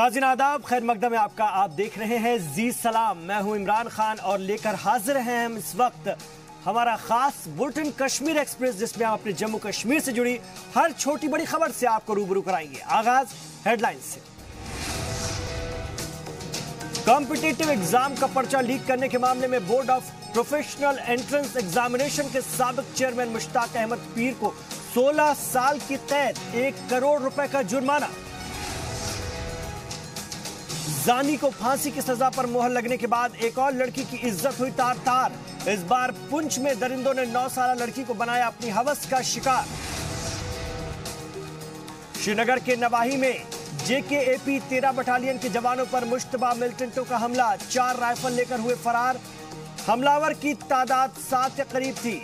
नाज़रीन आदाब, खैर मकदम में आपका। आप देख रहे हैं जी सलाम। मैं हूं इमरान खान और लेकर हाजिर हैं हम इस वक्त हमारा खास बुलेटिन कश्मीर एक्सप्रेस, जिसमें हम अपने जम्मू कश्मीर से जुड़ी हर छोटी बड़ी खबर से आपको रूबरू कराएंगे। आगाज हेडलाइंस से। कॉम्पिटिटिव एग्जाम का पर्चा लीक करने के मामले में board of professional entrance examination के साबिक चेयरमैन मुश्ताक अहमद पीर को 16 साल की कैद, 1 करोड़ रुपए का जुर्माना। जानी को फांसी की सजा पर मोहर लगने के बाद एक और लड़की की इज्जत हुई तार तार। इस बार पुंछ में दरिंदों ने 9 साल लड़की को बनाया अपनी हवस का शिकार। श्रीनगर के नवाही में जेकेएपी 13 बटालियन के जवानों पर मुश्तबा मिलिटेंटों का हमला, 4 राइफल लेकर हुए फरार। हमलावर की तादाद 7 के करीब थी।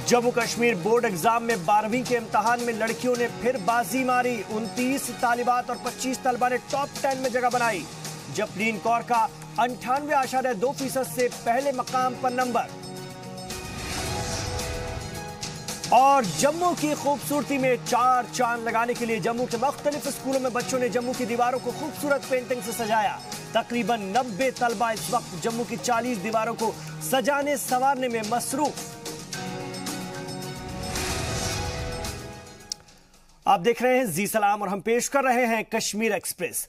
जम्मू कश्मीर बोर्ड एग्जाम में 12वीं के इम्तिहान में लड़कियों ने फिर बाजी मारी। 29 तालिबात और 25 तलबा ने टॉप 10 में जगह बनाई। जपलीन कौर का 98.2% से पहले मकाम पर नंबर। और जम्मू की खूबसूरती में 4 चांद लगाने के लिए जम्मू के मुख्तलिफ स्कूलों में बच्चों ने जम्मू की दीवारों को खूबसूरत पेंटिंग से सजाया। तकरीबन 90 तलबा इस वक्त जम्मू की 40 दीवारों को सजाने संवारने में मसरूफ। आप देख रहे हैं जी सलाम और हम पेश कर रहे हैं कश्मीर एक्सप्रेस।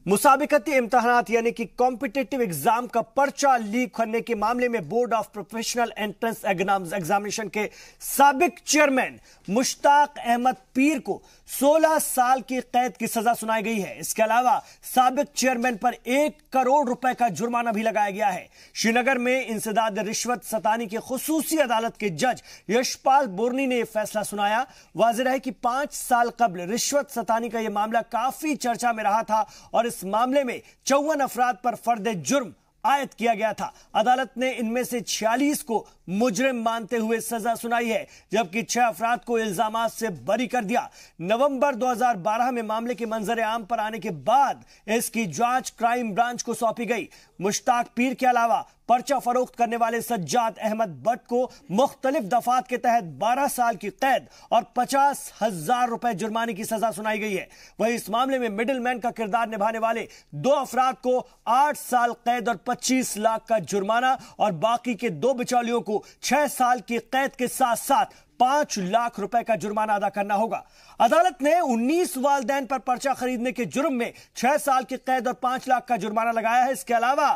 मुसाबिकती इम्तिहानात यानी कि कॉम्पिटिटिव एग्जाम का पर्चा लीक करने के मामले में board of professional entrance examination के साबिक चेयरमैन मुश्ताक अहमद पीर को 16 साल की कैद की सजा सुनाई गई है। इसके अलावा साबिक चेयरमैन पर 1 करोड़ रुपए का जुर्माना भी लगाया गया है। श्रीनगर में इंसदाद रिश्वत सतानी की खुसूसी अदालत के जज यशपाल बोरनी ने यह फैसला सुनाया। वाज़ेह है कि 5 साल कबल रिश्वत सतानी का यह मामला काफी चर्चा में रहा था और इस मामले में 54 अफराद पर फर्द जुर्म आयद किया गया था। अदालत ने इनमें से 46 को मुजरिम मानते हुए सजा सुनाई है, जबकि 6 अफराद को इल्जामात से बरी कर दिया। नवंबर 2012 में मामले के मंजर आम पर आने के बाद इसकी जांच क्राइम ब्रांच को सौंपी गई। मुश्ताक पीर के अलावा पर्चा फरोख्त करने वाले सज्जाद अहमद भट्ट को मुख्तलिफ दफात के तहत 12 साल की कैद और 50,000 रुपए जुर्माने की सजा सुनाई गई है। वहीं इस मामले में मिडिल मैन का किरदार निभाने वाले 2 अफराद को 8 साल कैद और 25 लाख का जुर्माना और बाकी के 2 बिचौलियों को 6 साल की कैद के साथ साथ 5 लाख रुपए का जुर्माना अदा करना होगा। अदालत ने 19 वालिदैन पर पर्चा खरीदने के जुर्म में 6 साल की कैद और 5 लाख का जुर्माना लगाया है। इसके अलावा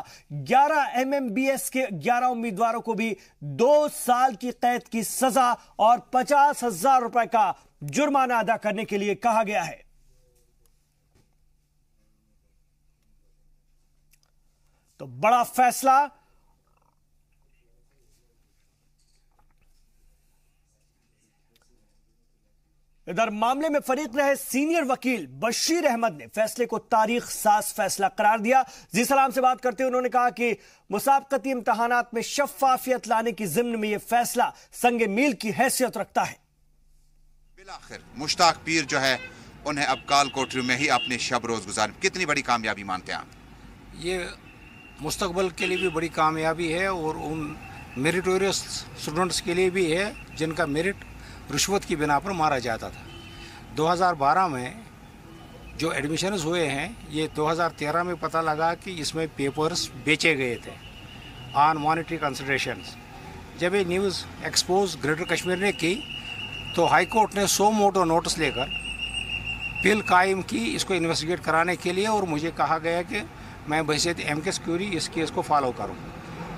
11 MMBS के 11 उम्मीदवारों को भी 2 साल की कैद की सजा और 50,000 रुपए का जुर्माना अदा करने के लिए कहा गया है। तो बड़ा फैसला। इधर मामले में फरीक रहे सीनियर वकील बशीर अहमद ने फैसले को तारीख साज फैसला करार दिया। जी सलाम से बात करते हुए उन्होंने कहा कि मुसाबकती इम्तिहानात में शफाफियत लाने की जिम्न में यह फैसला संगे मील की हैसियत रखता है। बिलाखिर मुश्ताक पीर जो है उन्हें अब काल कोठरी में ही अपने शब रोज गुजार, कितनी बड़ी कामयाबी मानते हैं आप? ये मुस्तकबल के लिए भी बड़ी कामयाबी है और उन मेरिटोरियस स्टूडेंट्स के लिए भी है जिनका मेरिट रिश्वत की बिना पर मारा जाता था। 2012 में जो एडमिशन्स हुए हैं, ये 2013 में पता लगा कि इसमें पेपर्स बेचे गए थे ऑन मॉनेटरी कंसिडरेशंस। जब ये न्यूज़ एक्सपोज ग्रेटर कश्मीर ने की तो हाई कोर्ट ने 100 मोटो नोटिस लेकर बिल कायम की इसको इन्वेस्टिगेट कराने के लिए, और मुझे कहा गया कि मैं बहैसियत MK क्यूरी इस केस को फॉलो करूँ।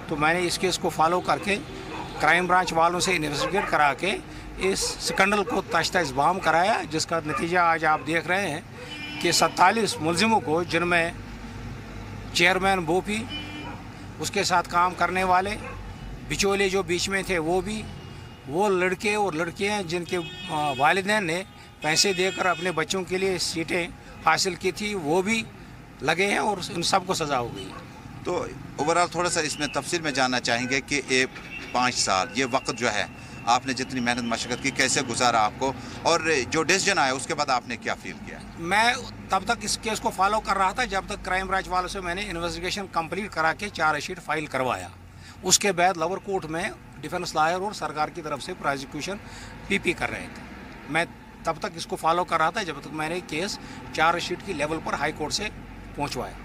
तो मैंने इस केस को फॉलो करके क्राइम ब्रांच वालों से इन्वेस्टिगेट करा के इस स्कैंडल को ताश्ता-इज़बाम कराया, जिसका नतीजा आज आप देख रहे हैं कि 47 मुलजिमों को, जिनमें चेयरमैन बोपी, उसके साथ काम करने वाले बिचौले जो बीच में थे वो भी, वो लड़के और लड़कियां जिनके वालिदैन ने पैसे देकर अपने बच्चों के लिए सीटें हासिल की थी, वो भी लगे हैं और उन सबको सज़ा हो गई। तो ओवरऑल थोड़ा सा इसमें तफसील में जानना चाहेंगे कि ये 5 साल ये वक्त जो है आपने जितनी मेहनत मशक्क़त की, कैसे गुजारा आपको, और जो डिसीजन आया उसके बाद आपने क्या फील किया? मैं तब तक इस केस को फॉलो कर रहा था जब तक क्राइम ब्रांच वालों से मैंने इन्वेस्टिगेशन कंप्लीट करा के चार्जशीट फाइल करवाया। उसके बाद लोअर कोर्ट में डिफेंस लॉयर और सरकार की तरफ से प्रोसिक्यूशन पीपी कर रहे थे। मैं तब तक इसको फॉलो कर रहा था जब तक मैंने केस चार्जशीट की लेवल पर हाई कोर्ट से पहुंचवाया।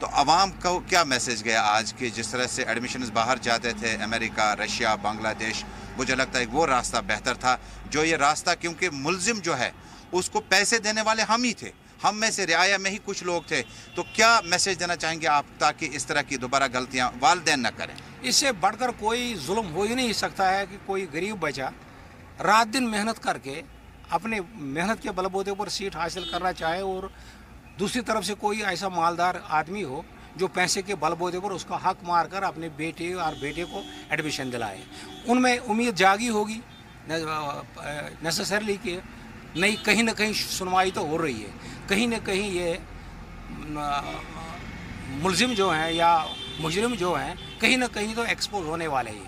तो अवाम को क्या मैसेज गया आज के, जिस तरह से एडमिशन्स बाहर जाते थे अमेरिका, रशिया, बांग्लादेश, मुझे लगता है वो रास्ता बेहतर था। जो ये रास्ता, क्योंकि मुलजिम जो है उसको पैसे देने वाले हम ही थे, हम में से रियाया में ही कुछ लोग थे। तो क्या मैसेज देना चाहेंगे आप ताकि इस तरह की दोबारा गलतियां वालिदैन न करें? इससे बढ़कर कोई जुल्म हो ही नहीं सकता है कि कोई गरीब बच्चा रात दिन मेहनत करके अपने मेहनत के बलबूते पर सीट हासिल करना चाहे और दूसरी तरफ से कोई ऐसा मालदार आदमी हो जो पैसे के बलबूते पर उसका हक मारकर अपने बेटे और बेटे को एडमिशन दिलाए। उनमें उम्मीद जागी होगी नेसेसरली कि नहीं, कहीं ना कहीं सुनवाई तो हो रही है, कहीं ना कहीं ये मुलजिम जो हैं या मुजरिम जो हैं कहीं ना कहीं तो एक्सपोज होने वाले ही।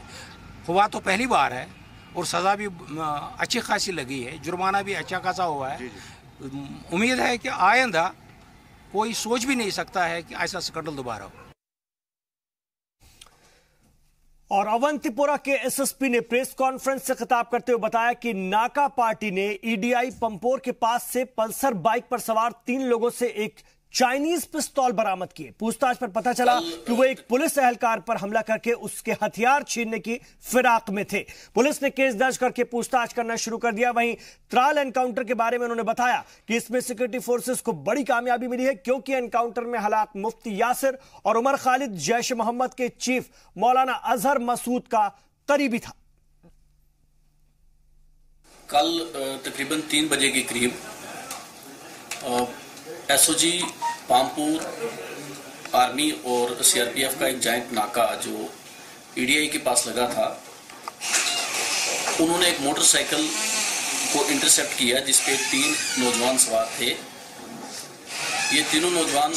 हुआ तो पहली बार है और सज़ा भी अच्छी खासी लगी है, जुर्माना भी अच्छा खासा हुआ है। उम्मीद है कि आइंदा कोई सोच भी नहीं सकता है कि ऐसा स्कैंडल दोबारा हो। और अवंतीपुरा के एसएसपी ने प्रेस कॉन्फ्रेंस से खिताब करते हुए बताया कि नाका पार्टी ने ईडीआई पंपोर के पास से पल्सर बाइक पर सवार 3 लोगों से एक चाइनीज पिस्तौल बरामद किए। पूछताछ पर पता चला कि वो एक पुलिस एहलकार पर हमला करके उसके हथियार छीनने की फिराक में थे। पुलिस ने केस दर्ज करके पूछताछ करना शुरू कर दिया। वहीं त्राल एनकाउंटर के बारे में उन्होंने बताया कि इसमें सिक्योरिटी फोर्सेस को बड़ी कामयाबी मिली है, क्योंकि एनकाउंटर में हलाक मुफ्ती यासिर और उमर खालिद जैश मोहम्मद के चीफ मौलाना अजहर मसूद का करीबी था। कल तकरीबन 3 बजे के करीब एसओजी पामपुर आर्मी और सीआरपीएफ का एक जॉइंट नाका जो ईडीआई के पास लगा था, उन्होंने एक मोटरसाइकिल को इंटरसेप्ट किया जिसपे 3 नौजवान सवार थे। ये तीनों नौजवान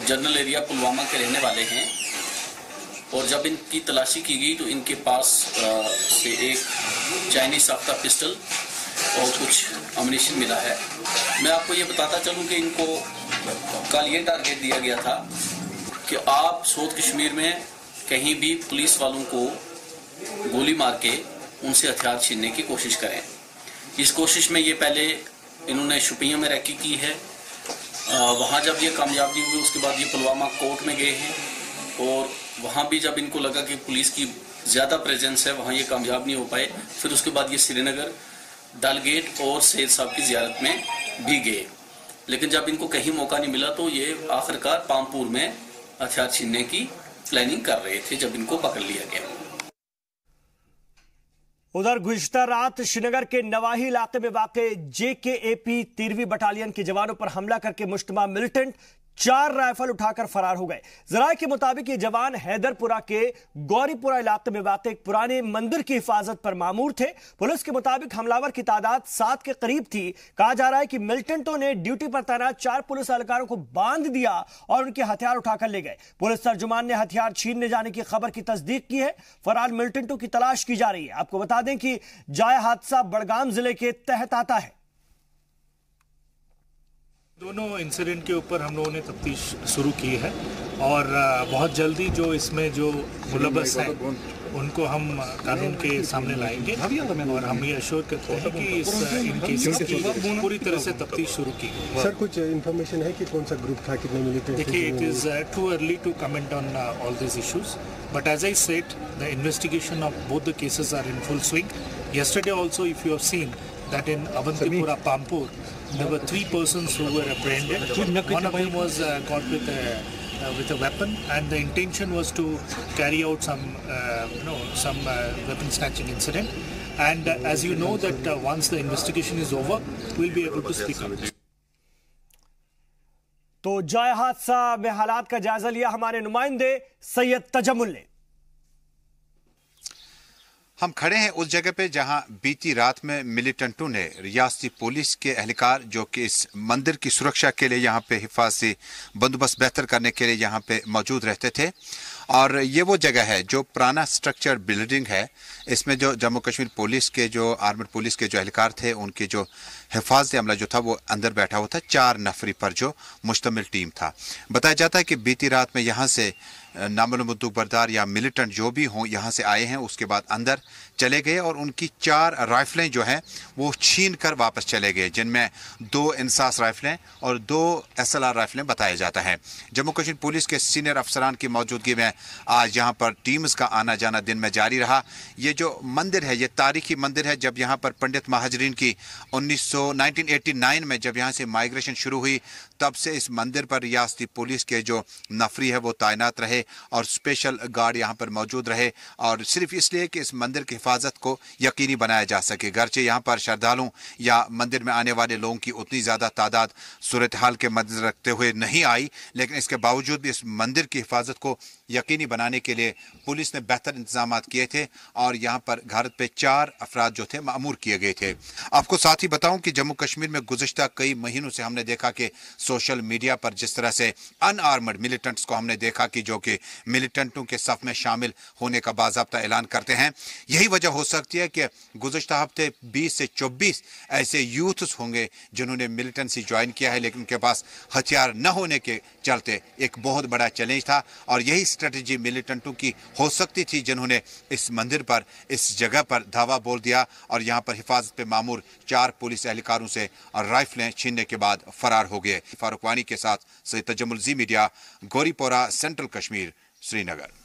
जनरल एरिया पुलवामा के रहने वाले हैं और जब इनकी तलाशी की गई तो इनके पास से एक चाइनीज साख्ता पिस्टल और कुछ अम्युनिशन मिला है। मैं आपको ये बताता चलूं कि इनको कल ये टारगेट दिया गया था कि आप साउथ कश्मीर में कहीं भी पुलिस वालों को गोली मार के उनसे हथियार छीनने की कोशिश करें। इस कोशिश में ये पहले इन्होंने शुपियां में रैकी की है, वहाँ जब ये कामयाबी हुई उसके बाद ये पुलवामा कोर्ट में गए हैं और वहाँ भी जब इनको लगा कि पुलिस की ज़्यादा प्रेजेंस है वहाँ ये कामयाब नहीं हो पाए। फिर उसके बाद ये श्रीनगर, डलगेट और सैयद साहब की ज़ियारत में भी गए, लेकिन जब इनको कहीं मौका नहीं मिला तो ये आखिरकार पामपुर में हथियार छीनने की प्लानिंग कर रहे थे जब इनको पकड़ लिया गया। उधर गुज़िश्ता रात श्रीनगर के नवाही इलाके में वाक़े जेकेएपी 13वीं बटालियन के जवानों पर हमला करके मुश्तबा मिलिटेंट 4 राइफल उठाकर फरार हो गए। जराये के मुताबिक ये जवान हैदरपुरा के गौरीपुरा इलाके में वाक़े एक पुराने मंदिर की हिफाजत पर मामूर थे। पुलिस के मुताबिक हमलावर की तादाद 7 के करीब थी। कहा जा रहा है कि मिलिटेंटों ने ड्यूटी पर तैनात 4 पुलिस एहलकारों को बांध दिया और उनके हथियार उठाकर ले गए। पुलिस तर्जुमान ने हथियार छीनने जाने की खबर की तस्दीक की है। फरार मिलिटेंटों की तलाश की जा रही है। आपको बता दें कि जाय हादसा बड़गाम जिले के तहत आता है। दोनों इंसिडेंट के ऊपर हम लोगों ने तफ्तीश शुरू की है और बहुत जल्दी जो इसमें जो मुलव्वस हैं उनको हम कानून के सामने लाएंगे और हम ये अश्योर करते हैं कि इन केसेस की पूरी तरह से तफ्तीश शुरू की। सर कुछ इन्फॉर्मेशन है कि कौन सा ग्रुप था, कितने मिलिटेंट? देखिए, it is too early to comment on all this issues, but as I said the investigation of both the cases are in full swing. Yesterday also if you have seen that in Avantipura, Pampur, there were 3 persons who were apprehended. One of them was caught with a weapon, and the intention was to carry out some weapon snatching incident. And as you know that once the investigation is over, we'll be able to speak up. तो जाय हादसा में हालात का जायजा लिया हमारे नुमाइंदे सैयद तजमुल ने। हम खड़े हैं उस जगह पे जहां बीती रात में मिलिटेंटों ने रियासती पुलिस के एहलकार जो कि इस मंदिर की सुरक्षा के लिए यहां पे हिफाजती बंदोबस्त बेहतर करने के लिए यहां पे मौजूद रहते थे, और ये वो जगह है जो पुराना स्ट्रक्चर बिल्डिंग है। इसमें जो जम्मू कश्मीर पुलिस के जो आर्मड पुलिस के जो एहलकार थे, उनकी जो हिफाजत अमला जो था वो अंदर बैठा हुआ था, 4 नफरी पर जो मुश्तमिल टीम था। बताया जाता है कि बीती रात में यहाँ से नामल बंदूक बरदार या मिलिटेंट जो भी हों यहाँ से आए हैं, उसके बाद अंदर चले गए और उनकी 4 राइफलें जो हैं वो छीन कर वापस चले गए, जिनमें 2 इंसास राइफलें और 2 SLR राइफलें बताया जाता है। जम्मू कश्मीर पुलिस के सीनियर अफसरान की मौजूदगी में आज यहाँ पर टीम्स का आना जाना दिन में जारी रहा। ये जो मंदिर है ये तारीखी मंदिर है। जब यहाँ पर पंडित महाजरीन की 1989 में जब यहाँ से माइग्रेशन शुरू हुई, तब से इस मंदिर पर रियासती पुलिस के जो नफरी है वो तैनात रहे और स्पेशल गार्ड यहाँ पर मौजूद रहे, और सिर्फ इसलिए कि इस मंदिर की हिफाजत को यकीनी बनाया जा सके। गर्चे यहाँ पर श्रद्धालुओं या मंदिर में आने वाले लोगों की उतनी ज़्यादा तादाद सूरत हाल के मद्देनजर रखते हुए नहीं आई, लेकिन इसके बावजूद भी इस मंदिर की हिफाजत को यकीनी बनाने के लिए पुलिस ने बेहतर इंतजाम किए थे और यहाँ पर भारत पे 4 अफराद जो थे मामूर किए गए थे। आपको साथ ही बताऊं कि जम्मू कश्मीर में गुज़िश्ता कई महीनों से हमने देखा कि सोशल मीडिया पर जिस तरह से अनआर्मड मिलिटेंट्स को हमने देखा कि जो कि मिलिटेंटों के सफ में शामिल होने का बाज़ाब्ता ऐलान करते हैं। यही वजह हो सकती है कि गुज़िश्ता हफ्ते 20 से 24 ऐसे यूथ्स होंगे जिन्होंने मिलिटेंसी ज्वाइन किया है, लेकिन उनके पास हथियार न होने के चलते एक बहुत बड़ा चैलेंज था और यही स्ट्रेटजी मिलिटेंटों की हो सकती थी, जिन्होंने इस मंदिर पर, इस जगह पर धावा बोल दिया और यहाँ पर हिफाजत पे मामूर 4 पुलिस एहलकारों से और राइफलें छीनने के बाद फरार हो गए। फारूक वानी के साथ सैयद तजम्मुल जी मीडिया, गौरीपोरा, सेंट्रल कश्मीर, श्रीनगर।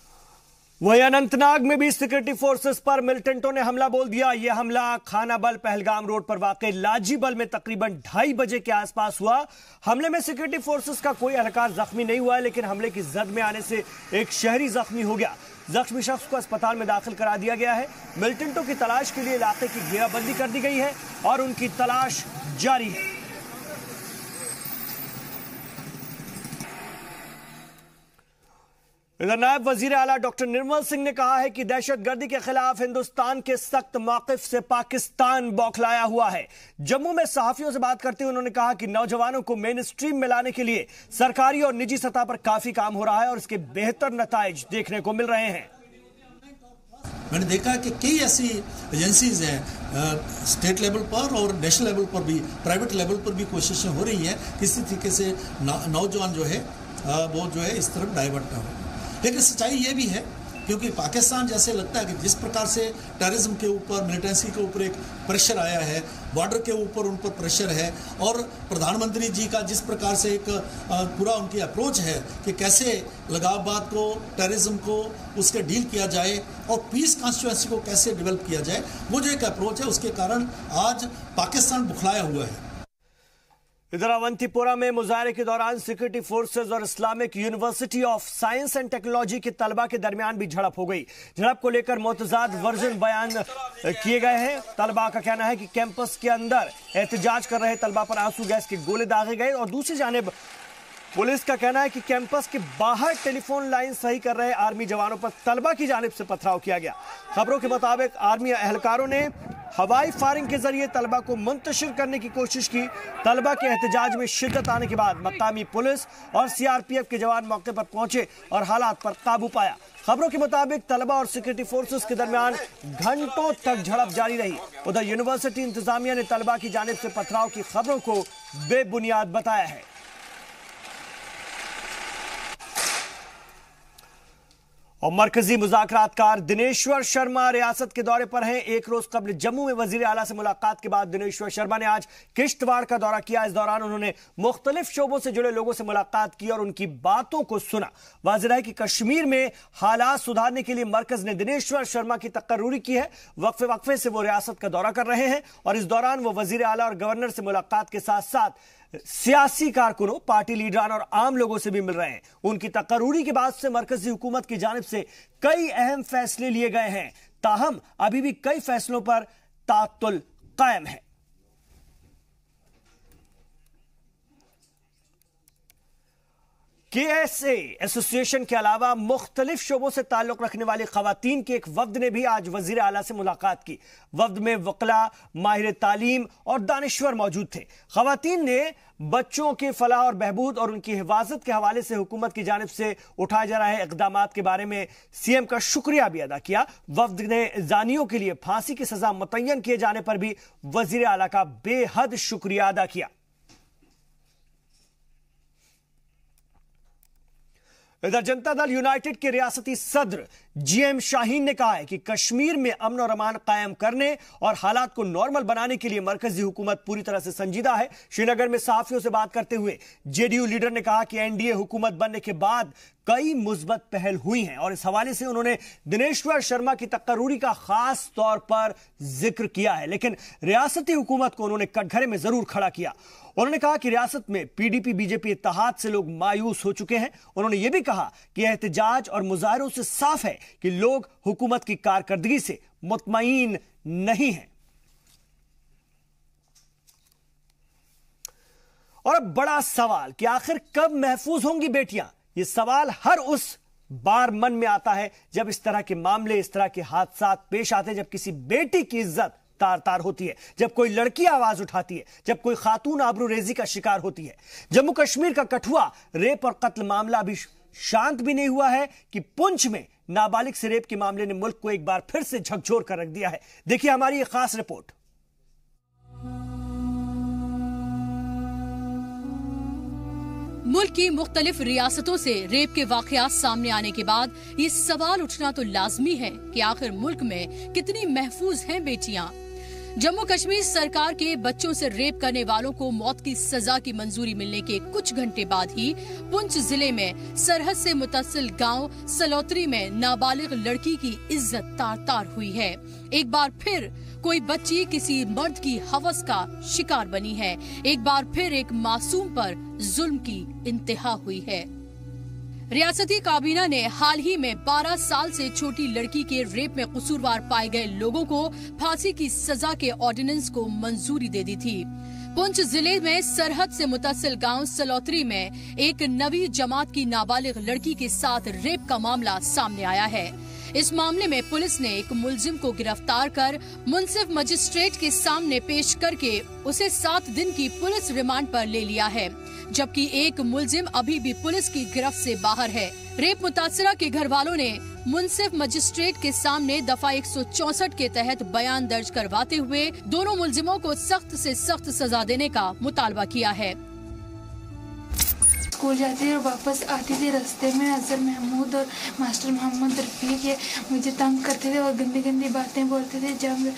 वहीं अनंतनाग में भी सिक्योरिटी फोर्सेस पर मिलिटेंटों ने हमला बोल दिया। यह हमला खानाबल पहलगाम रोड पर वाकई लाजीबल में तकरीबन 2:30 बजे के आसपास हुआ। हमले में सिक्योरिटी फोर्सेस का कोई एहलकार जख्मी नहीं हुआ है, लेकिन हमले की जद में आने से एक शहरी जख्मी हो गया। जख्मी शख्स को अस्पताल में दाखिल करा दिया गया है। मिलिटेंटों की तलाश के लिए इलाके की घेराबंदी कर दी गई है और उनकी तलाश जारी है। इधर नायब वजीर आला डॉक्टर निर्मल सिंह ने कहा है कि दहशतगर्दी के खिलाफ हिंदुस्तान के सख्त मौक़िफ़ से पाकिस्तान बौखलाया हुआ है। जम्मू में सहाफियों से बात करते हुए उन्होंने कहा कि नौजवानों को मेन स्ट्रीम में लाने के लिए सरकारी और निजी सतह पर काफी काम हो रहा है और इसके बेहतर नताइज देखने को मिल रहे हैं। मैंने देखा कि कई ऐसी एजेंसीज हैं स्टेट लेवल पर और नेशनल लेवल पर भी, प्राइवेट लेवल पर भी कोशिशें हो रही हैं किसी तरीके से नौजवान जो है वो जो है इस तरफ डाइवर्ट ना हो। लेकिन सच्चाई ये भी है क्योंकि पाकिस्तान जैसे लगता है कि जिस प्रकार से टेररिज्म के ऊपर, मिलिटेंसी के ऊपर एक प्रेशर आया है, बॉर्डर के ऊपर उन पर प्रेशर है और प्रधानमंत्री जी का जिस प्रकार से एक पूरा उनकी अप्रोच है कि कैसे लगाववाद को, टेररिज्म को उसके डील किया जाए और पीस कॉन्स्टिट्यूएंसी को कैसे डेवलप किया जाए, वो जो एक अप्रोच है उसके कारण आज पाकिस्तान बुखलाया हुआ है। इधर अवंतीपोरा में मुजाहरे के दौरान सिक्योरिटी फोर्सेज और Islamic university of science and technology के तलबा के दरमियान भी झड़प हो गई। झड़प को लेकर मुतजाद वर्जन बयान किए गए हैं। तलबा का कहना है कि कैंपस के अंदर एहतजाज कर रहे तलबा पर आंसू गैस के गोले दागे गए और दूसरी जानिब पुलिस का कहना है कि कैंपस के बाहर टेलीफोन लाइन सही कर रहे आर्मी जवानों पर तलबा की जानिब से पथराव किया गया। खबरों के मुताबिक आर्मी एहलकारों ने हवाई फायरिंग के जरिए तलबा को मुंतशिर करने की कोशिश की। तलबा के एहतजाज में शिद्दत आने के बाद मकामी पुलिस और सीआरपीएफ के जवान मौके पर पहुंचे और हालात पर काबू पाया। खबरों के मुताबिक तलबा और सिक्योरिटी फोर्सेस के दरमियान घंटों तक झड़प जारी रही। उधर यूनिवर्सिटी इंतजामिया ने तलबा की जानिब से पथराव की खबरों को बेबुनियाद बताया है। और मरकजी मुज़ाकरातकार दिनेश्वर शर्मा रियासत के दौरे पर हैं। एक रोज कबल जम्मू में वजीर आला से मुलाकात के बाद दिनेश्वर शर्मा ने आज किश्तवाड़ का दौरा किया। इस दौरान उन्होंने मुख्तलिफ शोबों से जुड़े लोगों से मुलाकात की और उनकी बातों को सुना। वाज़ेह है कि कश्मीर में हालात सुधारने के लिए मरकज ने दिनेश्वर शर्मा की तकर्रुरी की है। वक्फे वक्फे से वो रियासत का दौरा कर रहे हैं और इस दौरान वो वजीर आला और गवर्नर से मुलाकात के साथ साथ सियासी कारकुनों, पार्टी लीडरान और आम लोगों से भी मिल रहे हैं। उनकी तकर्रुरी के बाद से मरकजी हुकूमत की जानिब से कई अहम फैसले लिए गए हैं, ताहम अभी भी कई फैसलों पर ताअत्तुल कायम है। KSA एसोसिएशन के अलावा मुख्तलिफ शोबों से ताल्लुक रखने वाली खवातीन के एक वफ्द ने भी आज वजीर आला से मुलाकात की। वफ्द में वकला, माहिर तालीम और दानिश्वर मौजूद थे। खवातीन ने बच्चों के फलाह और बहबूद और उनकी हिफाजत के हवाले से हुकूमत की जानिब से उठाए जा रहे इकदामात के बारे में सीएम का शुक्रिया भी अदा किया। वफ्द ने जानियों के लिए फांसी की सजा मुतय्यन किए जाने पर भी वजीर आला का बेहद शुक्रिया अदा किया। इधर जनता दल यूनाइटेड के रियासती सदर GM शाहीन ने कहा है कि कश्मीर में अमन और अमान कायम करने और हालात को नॉर्मल बनाने के लिए मरकजी हुकूमत पूरी तरह से संजीदा है। श्रीनगर में सहाफियों से बात करते हुए JDU लीडर ने कहा कि NDA हुकूमत बनने के बाद कई मुस्बत पहल हुई हैं और इस हवाले से उन्होंने दिनेश्वर शर्मा की तकर्रुरी का खास तौर पर जिक्र किया है, लेकिन रियासती हुकूमत को उन्होंने कटघरे में जरूर खड़ा किया। उन्होंने कहा कि रियासत में PDP BJP इत्तेहाद से लोग मायूस हो चुके हैं। उन्होंने यह भी कहा कि एहतजाज और मुजाहरों से साफ है कि लोग हुकूमत की कारकर्दगी से मुतमईन नहीं हैं। और अब बड़ा सवाल कि आखिर कब महफूज होंगी बेटियां। यह सवाल हर उस बार मन में आता है जब इस तरह के मामले, इस तरह के हादसा पेश आते हैं, जब किसी बेटी की इज्जत तार तार होती है, जब कोई लड़की आवाज उठाती है, जब कोई खातून आबरूरेजी का शिकार होती है। जम्मू कश्मीर का कठुआ रेप और कत्ल मामला अभी शांत भी नहीं हुआ है कि पुंछ में नाबालिग से रेप के मामले ने मुल्क को एक बार फिर से झकझोर कर रख दिया है। देखिए हमारी एक खास रिपोर्ट। मुल्क की मुख्तलिफ रियासतों से रेप के वाकयात सामने आने के बाद ये सवाल उठना तो लाजमी है कि आखिर मुल्क में कितनी महफूज हैं बेटियां। जम्मू कश्मीर सरकार के बच्चों से रेप करने वालों को मौत की सजा की मंजूरी मिलने के कुछ घंटे बाद ही पुंछ जिले में सरहद से मुतसिल गांव सलोत्री में नाबालिग लड़की की इज्जत तार तार हुई है। एक बार फिर कोई बच्ची किसी मर्द की हवस का शिकार बनी है। एक बार फिर एक मासूम पर जुल्म की इंतहा हुई है। रियासती काबीना ने हाल ही में 12 साल से छोटी लड़की के रेप में कसूरवार पाए गए लोगों को फांसी की सजा के ऑर्डिनेंस को मंजूरी दे दी थी। पुंछ जिले में सरहद से मुतसिल गांव सलोत्री में एक नवी जमात की नाबालिग लड़की के साथ रेप का मामला सामने आया है। इस मामले में पुलिस ने एक मुलजिम को गिरफ्तार कर मुंसिफ मजिस्ट्रेट के सामने पेश करके उसे 7 दिन की पुलिस रिमांड पर ले लिया है, जबकि एक मुलजिम अभी भी पुलिस की गिरफ्त से बाहर है। रेप मुतासिरा के घर वालों ने मुंसिफ मजिस्ट्रेट के सामने दफा 164 के तहत बयान दर्ज करवाते हुए दोनों मुलजिमों को सख्त से सख्त सजा देने का मुतालबा किया है। स्कूल जाती थी और वापस आती थी, रास्ते में अजहर महमूद और मास्टर मोहम्मद रफीक मुझे तंग करते थे और गंदी गंदी बातें बोलते थे। जब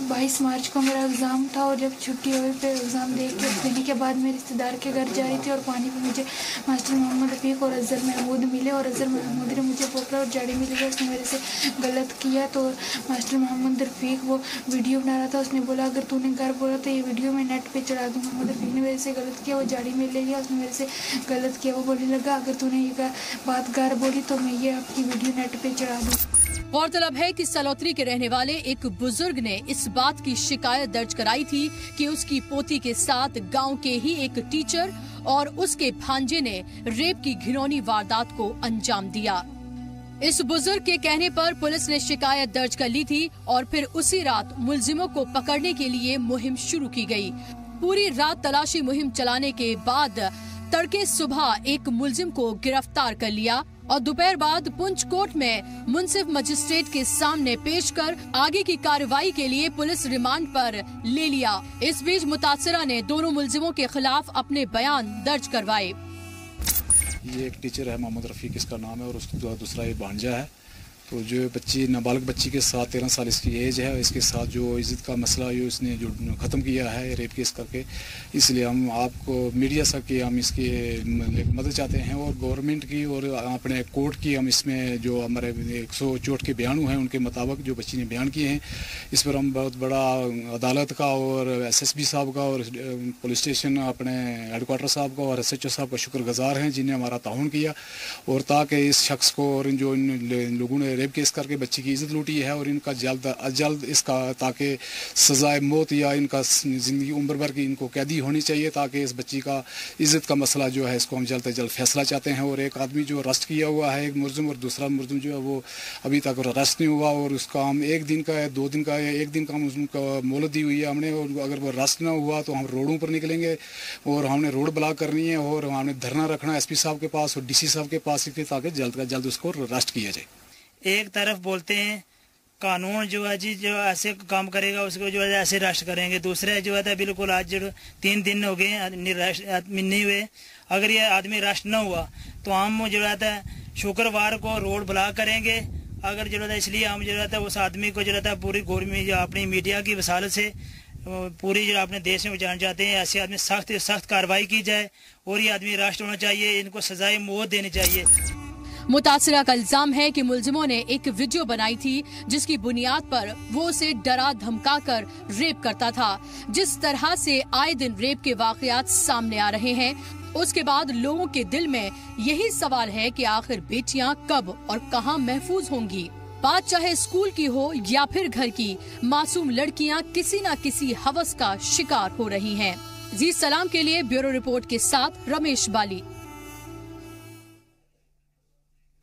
22 मार्च को मेरा एग्ज़ाम था और जब छुट्टी हुई फिर एग्ज़ाम देने के बाद मैं रिश्तेदार के घर जा रही थी और पानी में मुझे मास्टर मोहम्मद रफीक और अजहर महमूद मिले और अजहर महमूद ने मुझे पकड़ा और जाड़ी मिली गई, उसने मेरे से गलत किया। तो मास्टर मोहम्मद रफीक वो वीडियो बना रहा था, उसने बोला अगर तूने घर बोला तो ये वीडियो मैं नेट पे चढ़ा दूँ। मोहम्मद रफीक ने मेरे से गलत किया, वो जाड़ी में ले लिया, उसने मेरे से गलत किया। वो बोलने लगा अगर तूने ये बात घर बोली तो मैं ये आपकी वीडियो नेट पे चढ़ा दूँ। गौरतलब है कि सलोत्री के रहने वाले एक बुजुर्ग ने इस बात की शिकायत दर्ज कराई थी कि उसकी पोती के साथ गांव के ही एक टीचर और उसके भांजे ने रेप की घिनौनी वारदात को अंजाम दिया। इस बुजुर्ग के कहने पर पुलिस ने शिकायत दर्ज कर ली थी और फिर उसी रात मुलजिमों को पकड़ने के लिए मुहिम शुरू की गई। पूरी रात तलाशी मुहिम चलाने के बाद तड़के सुबह एक मुलजिम को गिरफ्तार कर लिया और दोपहर बाद पुंछ कोर्ट में मुंसिफ मजिस्ट्रेट के सामने पेश कर आगे की कार्रवाई के लिए पुलिस रिमांड पर ले लिया। इस बीच मुतासिरा ने दोनों मुलजिमों के खिलाफ अपने बयान दर्ज करवाए। ये एक टीचर है, मोहम्मद रफीक इसका नाम है, और उसका दूसरा ये भांजा है। तो जो बच्ची नाबालिग बच्ची के साथ 13 साल इसकी एज है, इसके साथ जो इज्जत का मसला ये इसने जो ख़त्म किया है रेप केस करके, इसलिए हम आपको मीडिया से कि हम इसकी मदद चाहते हैं और गवर्नमेंट की और अपने कोर्ट की। हम इसमें जो हमारे 164 के बयान हैं उनके मुताबिक जो बच्ची ने बयान किए हैं, इस पर हम बहुत बड़ा अदालत का और SSB साहब का और पुलिस स्टेशन अपने हेडक्वार्टर साहब का और SHO साहब का शुक्रगुजार हैं जिन्हें हमारा ताउन किया और ताकि इस शख्स को और जो इन लोगों ने रेप केस करके बच्ची की इज्जत लूटी है और इनका जल्द अज जल्द इसका ताकि सजाए मौत या इनका ज़िंदगी उम्र भर की इनको कैदी होनी चाहिए, ताकि इस बच्ची का इज्जत का मसला जो है इसको हम जल्द से जल्द फैसला चाहते हैं। और एक आदमी जो अरेस्ट किया हुआ है, एक मुलजिम, और दूसरा मुलजिम जो है वो अभी तक अरेस्ट नहीं हुआ और उसका हम 1 दिन का या 2 दिन का या 1 दिन का हम उसका मोहलत दी हुई है हमने। और अगर वो अरेस्ट ना हुआ तो हम रोडों पर निकलेंगे और हमने रोड ब्लॉक करनी है और हमने धरना रखना एसपी साहब के पास और डीसी साहब के पास, ताकि जल्द का जल्द उसको अरेस्ट किया जाए। एक तरफ बोलते हैं कानून जो है जी जो ऐसे काम करेगा उसको जो है ऐसे अरेस्ट करेंगे, दूसरे जो है बिल्कुल आज जो 3 दिन हो गए आदमी नहीं हुए। अगर ये आदमी अरेस्ट न हुआ तो हम जो है शुक्रवार को रोड ब्लॉक करेंगे। अगर जो है इसलिए हम जो है उस आदमी को जो है पूरी गवर्नमेंट जो अपनी मीडिया की वसालत से पूरी जो अपने देश में बचाना चाहते हैं, ऐसे आदमी सख्त सख्त कार्रवाई की जाए और ये आदमी अरेस्ट होना चाहिए, इनको सजाए मौत देनी चाहिए। मुतासिरा का इल्जाम है कि मुलजिमों ने एक वीडियो बनाई थी जिसकी बुनियाद पर वो उसे डरा धमकाकर रेप करता था। जिस तरह से आए दिन रेप के वाकयात सामने आ रहे हैं, उसके बाद लोगों के दिल में यही सवाल है कि आखिर बेटियां कब और कहां महफूज होंगी। बात चाहे स्कूल की हो या फिर घर की, मासूम लड़कियां किसी न किसी हवस का शिकार हो रही हैं। जी सलाम के लिए ब्यूरो रिपोर्ट के साथ रमेश बाली।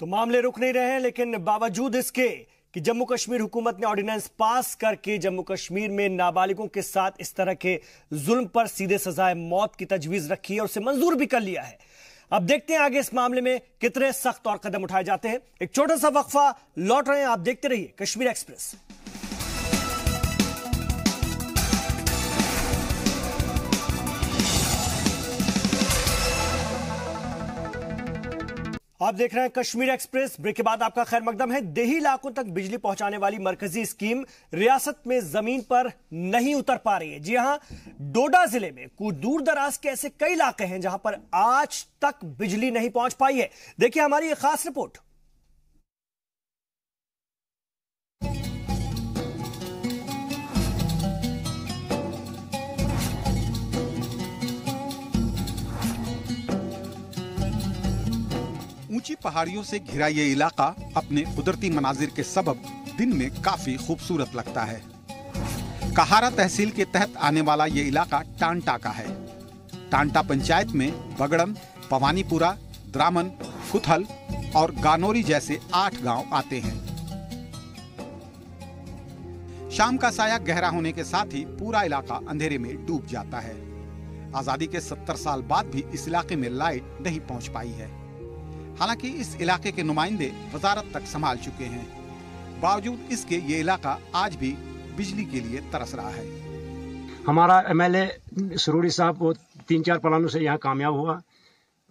तो मामले रुक नहीं रहे हैं, लेकिन बावजूद इसके कि जम्मू कश्मीर हुकूमत ने ऑर्डिनेंस पास करके जम्मू कश्मीर में नाबालिगों के साथ इस तरह के जुल्म पर सीधे सजाए मौत की तजवीज रखी है और उसे मंजूर भी कर लिया है। अब देखते हैं आगे इस मामले में कितने सख्त और कदम उठाए जाते हैं। एक छोटा सा वक्फा, लौट रहे हैं, आप देखते रहिए कश्मीर एक्सप्रेस। आप देख रहे हैं कश्मीर एक्सप्रेस। ब्रेक के बाद आपका खैर मकदम है। देही इलाकों तक बिजली पहुंचाने वाली मरकजी स्कीम रियासत में जमीन पर नहीं उतर पा रही है। जी हां, डोडा जिले में कुछ दूर दराज के ऐसे कई इलाके हैं जहां पर आज तक बिजली नहीं पहुंच पाई है। देखिए हमारी एक खास रिपोर्ट। ऊंची पहाड़ियों से घिरा ये इलाका अपने कुदरती मनाजिर के सबब दिन में काफी खूबसूरत लगता है। कहारा तहसील के तहत आने वाला ये इलाका टांटा का है। टांटा पंचायत में बगड़म, पवानीपुरा, द्रामन, कुथल और गानोरी जैसे 8 गांव आते हैं। शाम का साया गहरा होने के साथ ही पूरा इलाका अंधेरे में डूब जाता है। आजादी के 70 साल बाद भी इस इलाके में लाइट नहीं पहुंच पाई है। हालांकि इस इलाके के नुमाइंदे वजारत तक संभाल चुके हैं, बावजूद इसके ये इलाका आज भी बिजली के लिए तरस रहा है। हमारा MLA सरूरी साहब वो 3-4 प्लानों से यहाँ कामयाब हुआ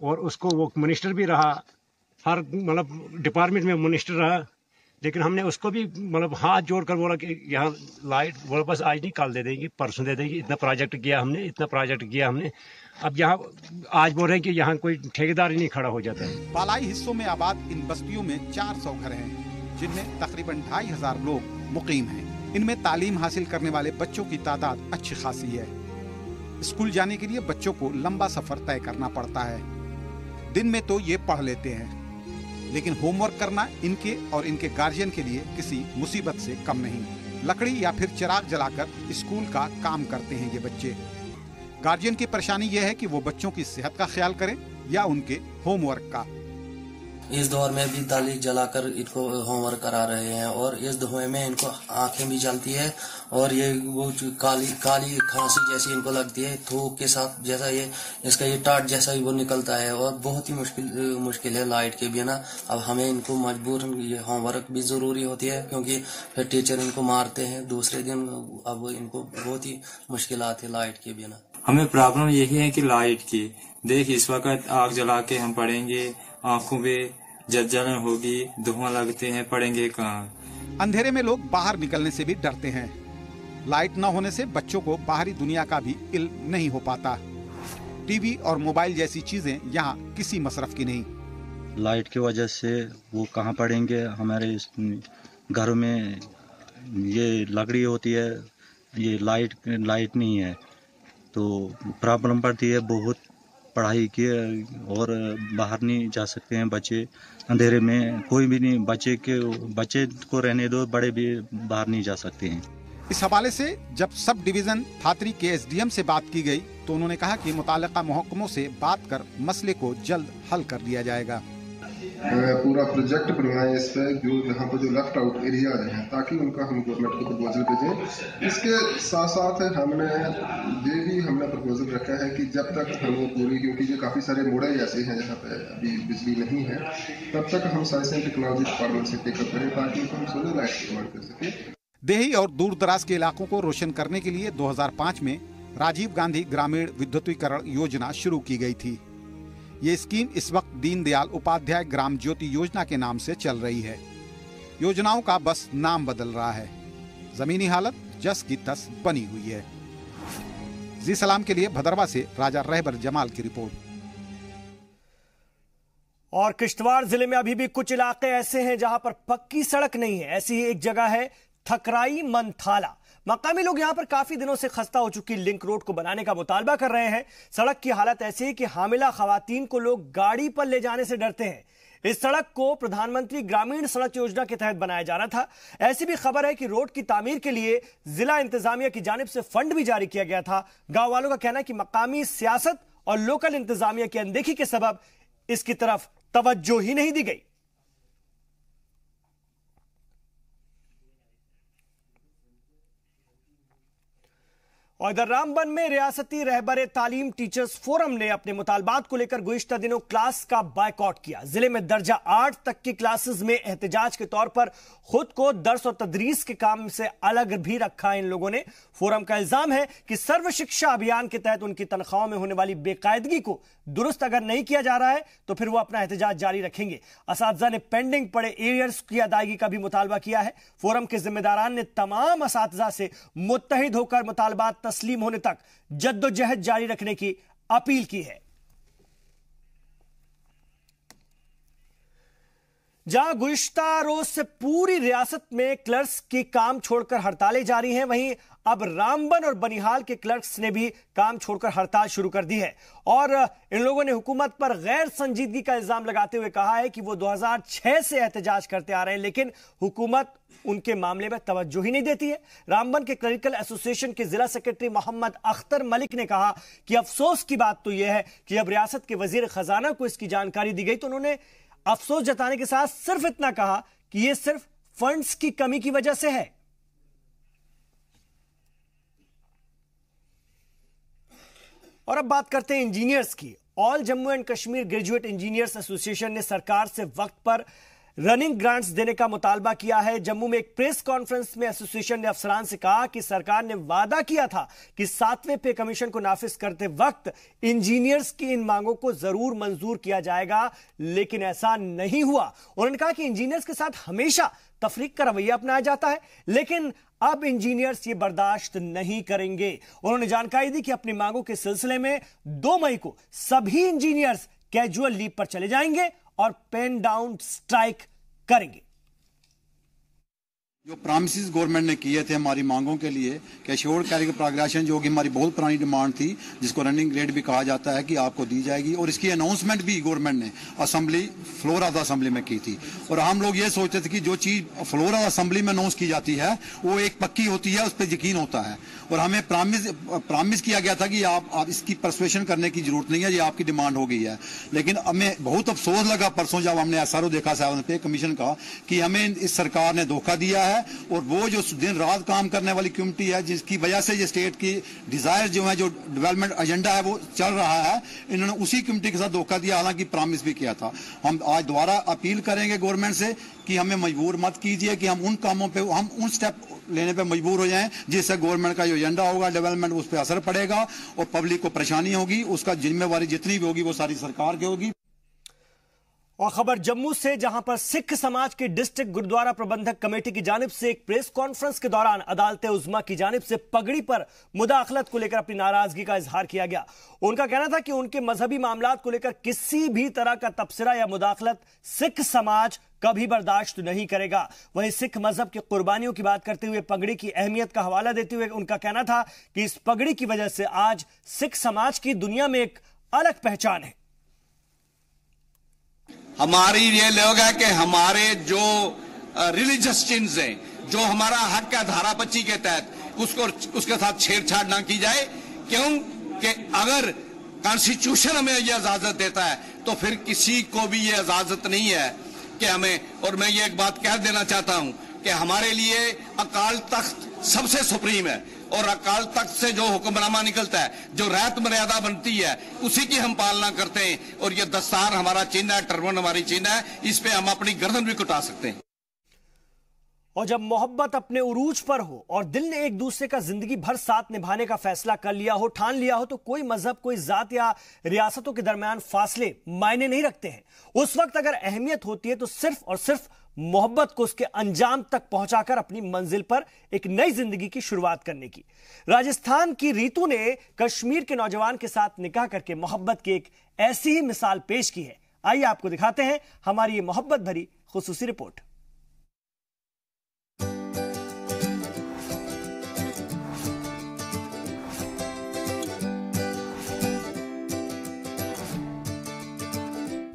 और उसको वो मिनिस्टर भी रहा, हर मतलब डिपार्टमेंट में मिनिस्टर रहा, लेकिन हमने उसको भी मतलब हाथ जोड़कर बोला कि यहाँ लाइट बोला बस आज नहीं कल दे देंगे, परसों दे देंगे। इतना प्रोजेक्ट किया हमने, इतना प्रोजेक्ट किया हमने। अब यहाँ आज बोल रहे हैं कि यहाँ कोई ठेकेदार ही नहीं खड़ा हो जाता है। पालाई हिस्सों में आबाद इन बस्तियों में 400 घर हैं, जिनमें तकरीबन 2500 लोग मुकीम हैं। इनमें तालीम हासिल करने वाले बच्चों की तादाद अच्छी खासी है। स्कूल जाने के लिए बच्चों को लंबा सफर तय करना पड़ता है। दिन में तो ये पढ़ लेते हैं, लेकिन होमवर्क करना इनके और इनके गार्जियन के लिए किसी मुसीबत से कम नहीं। लकड़ी या फिर चिराग जलाकर स्कूल का काम करते हैं ये बच्चे। गार्जियन की परेशानी यह है कि वो बच्चों की सेहत का ख्याल करें या उनके होमवर्क का। इस दौर में भी ताली जलाकर इनको होमवर्क करा रहे हैं और इस धुएं में इनको आंखें भी जलती है और ये वो काली खांसी जैसी इनको लगती है, थूक के साथ जैसा ये इसका ये टाट जैसा ही वो निकलता है और बहुत ही मुश्किल है लाइट के बिना। अब हमें इनको मजबूर ये होमवर्क भी जरूरी होती है क्योंकि फिर टीचर इनको मारते हैं दूसरे दिन। अब इनको बहुत ही मुश्किलात है लाइट के बिना। हमें प्रॉब्लम यही है कि लाइट की। देख इस वक्त आग जला के हम पढ़ेंगे, आंखों में जलन होगी, धुआं लगते हैं, पढ़ेंगे कहाँ। अंधेरे में लोग बाहर निकलने से भी डरते हैं। लाइट न होने से बच्चों को बाहरी दुनिया का भी इल्म नहीं हो पाता। टीवी और मोबाइल जैसी चीजें यहाँ किसी मसरफ की नहीं। लाइट की वजह से वो कहाँ पढ़ेंगे। हमारे घरों में ये लकड़ी होती है, ये लाइट नहीं है तो प्रॉब्लम पड़ती है बहुत। पढ़ाई की और बाहर नहीं जा सकते हैं बच्चे। अंधेरे में कोई भी नहीं, बच्चे को रहने दो, बड़े भी बाहर नहीं जा सकते हैं। इस हवाले से जब सब डिवीजन थातरी के एसडीएम से बात की गई तो उन्होंने कहा कि मुताल्लिका महकमों से बात कर मसले को जल्द हल कर लिया जाएगा। पूरा प्रोजेक्ट बनवाएं इस पे, जो यहाँ पे जो लेफ्ट आउट एरिया हैं, ताकि उनका हम गवर्नमेंट को प्रपोजल भेजें। इसके साथ साथ हमने प्रपोजल रखा है कि जब तक हम पूरी, क्योंकि ये काफ़ी सारे मोड़े ऐसे हैं जहाँ पे अभी बिजली नहीं है, तब तक हम साइंस एंड टेक्नोलॉजी डिपार्टमेंट से टेकअप करें ताकि हम सोलर लाइट इस्तेमाल कर सकें। देही और दूर दराज के इलाकों को रोशन करने के लिए 2005 में राजीव गांधी ग्रामीण विद्युतीकरण योजना शुरू की गई थी। ये स्कीम इस वक्त दीनदयाल उपाध्याय ग्राम ज्योति योजना के नाम से चल रही है। योजनाओं का बस नाम बदल रहा है, जमीनी हालत जस की तस बनी हुई है। जी सलाम के लिए भदरवा से राजा रहबर जमाल की रिपोर्ट। और किश्तवाड़ जिले में अभी भी कुछ इलाके ऐसे हैं जहां पर पक्की सड़क नहीं है। ऐसी ही एक जगह है थकराई मंथाला। मकामी लोग यहां पर काफी दिनों से खस्ता हो चुकी लिंक रोड को बनाने का मुतालबा कर रहे हैं। सड़क की हालत ऐसी है कि हामिला खवातीन को लोग गाड़ी पर ले जाने से डरते हैं। इस सड़क को प्रधानमंत्री ग्रामीण सड़क योजना के तहत बनाया जा रहा था। ऐसी भी खबर है कि रोड की तामीर के लिए जिला इंतजामिया की जानिब से फंड भी जारी किया गया था। गांव वालों का कहना है कि मकामी सियासत और लोकल इंतजामिया की अनदेखी के सबब इसकी तरफ तवज्जो ही नहीं दी गई। और इधर रामबन में रियासती रहबर तालीम टीचर्स फोरम ने अपने मुतालबात को लेकर गुज़िश्ता दिनों क्लास का बायकॉट किया। जिले में दर्जा 8 तक की क्लासेस में एहतजाज के तौर पर खुद को दर्स और तदरीस के काम से अलग भी रखा इन लोगों ने। फोरम का इल्जाम है कि सर्व शिक्षा अभियान के तहत उनकी तनख्वाहों में होने वाली बेकायदगी को दुरुस्त अगर नहीं किया जा रहा है तो फिर वो अपना एहतजाज जारी रखेंगे। असातिज़ा ने पेंडिंग पड़े एरियर्स की अदायगी का भी मुतालबा किया है। फोरम के जिम्मेदारान ने तमाम असातिज़ा से मुत्तहिद होकर मुतालबात तस्लीम होने तक जद्दोजहद जारी रखने की अपील की है। जहां गुज़िश्ता रोज से पूरी रियासत में क्लर्क्स की काम छोड़कर हड़तालें जारी हैं, वहीं अब रामबन और बनिहाल के क्लर्क्स ने भी काम छोड़कर हड़ताल शुरू कर दी है। और इन लोगों ने हुकूमत पर गैर संजीदगी का इल्जाम लगाते हुए कहा है कि वो 2006 से एहतजाज करते आ रहे हैं, लेकिन हुकूमत उनके मामले में तवज्जो ही नहीं देती है। रामबन के क्लरिकल एसोसिएशन के जिला सेक्रेटरी मोहम्मद अख्तर मलिक ने कहा कि अफसोस की बात तो यह है कि जब रियासत के वजीर खजाना को इसकी जानकारी दी गई तो उन्होंने अफसोस जताने के साथ सिर्फ इतना कहा कि यह सिर्फ फंड्स की कमी की वजह से है। और अब बात करते हैं इंजीनियर्स की। All Jammu and Kashmir graduate engineers association ने सरकार से वक्त पर रनिंग ग्रांट्स देने का मुतालबा किया है। जम्मू में एक प्रेस कॉन्फ्रेंस में एसोसिएशन ने अफसरान से कहा कि सरकार ने वादा किया था कि 7वें पे कमीशन को नाफिज करते वक्त इंजीनियर्स की इन मांगों को जरूर मंजूर किया जाएगा, लेकिन ऐसा नहीं हुआ। उन्होंने कहा कि इंजीनियर्स के साथ हमेशा तफरीक का रवैया अपनाया जाता है, लेकिन अब इंजीनियर्स ये बर्दाश्त नहीं करेंगे। उन्होंने जानकारी दी कि अपनी मांगों के सिलसिले में 2 मई को सभी इंजीनियर्स कैजुअल लीव पर चले जाएंगे और पेन डाउन स्ट्राइक करेंगे। जो प्रॉमिसेस गवर्नमेंट ने किए थे हमारी मांगों के लिए कि एश्योर्ड कैरियर प्रोग्रेशन, जो कि हमारी बहुत पुरानी डिमांड थी, जिसको रनिंग ग्रेड भी कहा जाता है, कि आपको दी जाएगी, और इसकी अनाउंसमेंट भी गवर्नमेंट ने assembly floor of the assembly में की थी। और हम लोग ये सोचते थे कि जो चीज़ फ्लोर ऑफ असेंबली में अनाउंस की जाती है वो एक पक्की होती है, उस पर यकीन होता है। और हमें प्रॉमिस किया गया था कि आप इसकी परसुएशन करने की जरूरत नहीं है, ये आपकी डिमांड हो गई है। लेकिन हमें बहुत अफसोस लगा परसों जब हमने SRO देखा 7 पे कमीशन का, कि हमें इस सरकार ने धोखा दिया है। और वो जो दिन रात काम करने वाली कम्युनिटी है, जिसकी वजह से ये स्टेट की डिजायर जो है, जो डेवलपमेंट एजेंडा है, वो चल रहा है, इन्होंने उसी कम्युनिटी के साथ धोखा दिया, हालांकि प्रॉमिस भी किया था। हम आज दोबारा अपील करेंगे गवर्नमेंट से कि हमें मजबूर मत कीजिए, कि हम उन कामों पे, हम उन स्टेप लेने पे मजबूर हो जाएं जिससे गवर्नमेंट का जो एजेंडा होगा डेवलपमेंट, उस पर असर पड़ेगा और पब्लिक को परेशानी होगी। उसका जिम्मेवारी जितनी भी होगी वो सारी सरकार की होगी। और खबर जम्मू से, जहां पर सिख समाज के डिस्ट्रिक्ट गुरुद्वारा प्रबंधक कमेटी की जानिब से एक प्रेस कॉन्फ्रेंस के दौरान अदालते उज़्मा की जानिब से पगड़ी पर मुदाखलत को लेकर अपनी नाराजगी का इजहार किया गया। उनका कहना था कि उनके मजहबी मामलात को लेकर किसी भी तरह का तबसरा या मुदाखलत सिख समाज कभी बर्दाश्त नहीं करेगा। वहीं सिख मजहब की कुर्बानियों की बात करते हुए पगड़ी की अहमियत का हवाला देते हुए उनका कहना था कि इस पगड़ी की वजह से आज सिख समाज की दुनिया में एक अलग पहचान है। हमारी ये लोग है कि हमारे जो रिलीजियस चिन्ह हैं, जो हमारा हक है धारा 25 के तहत, उसके साथ छेड़छाड़ ना की जाए। क्यों कि अगर कॉन्स्टिट्यूशन हमें यह इजाजत देता है तो फिर किसी को भी यह इजाजत नहीं है कि हमें, और मैं ये एक बात कह देना चाहता हूं कि हमारे लिए अकाल तख्त सबसे सुप्रीम है, और अकाल तख्त से जो हुक्मनामा निकलता है, जो रहत मर्यादा बनती है, उसी की हम पालना करते हैं। और ये दस्तार हमारा चिन्ह है, टर्बन हमारी चिन्ह है, इस पे हम अपनी गर्दन भी कटा सकते हैं। और जब मोहब्बत अपने उरूज पर हो और दिल ने एक दूसरे का जिंदगी भर साथ निभाने का फैसला कर लिया हो, ठान लिया हो, तो कोई मजहब, कोई जात या रियासतों के दरमियान फासले मायने नहीं रखते हैं। उस वक्त अगर अहमियत होती है तो सिर्फ और सिर्फ मोहब्बत को उसके अंजाम तक पहुंचाकर अपनी मंजिल पर एक नई जिंदगी की शुरुआत करने की। राजस्थान की रीतू ने कश्मीर के नौजवान के साथ निकाह करके मोहब्बत की एक ऐसी ही मिसाल पेश की है। आइए आपको दिखाते हैं हमारी ये मोहब्बत भरी खुसूसी रिपोर्ट।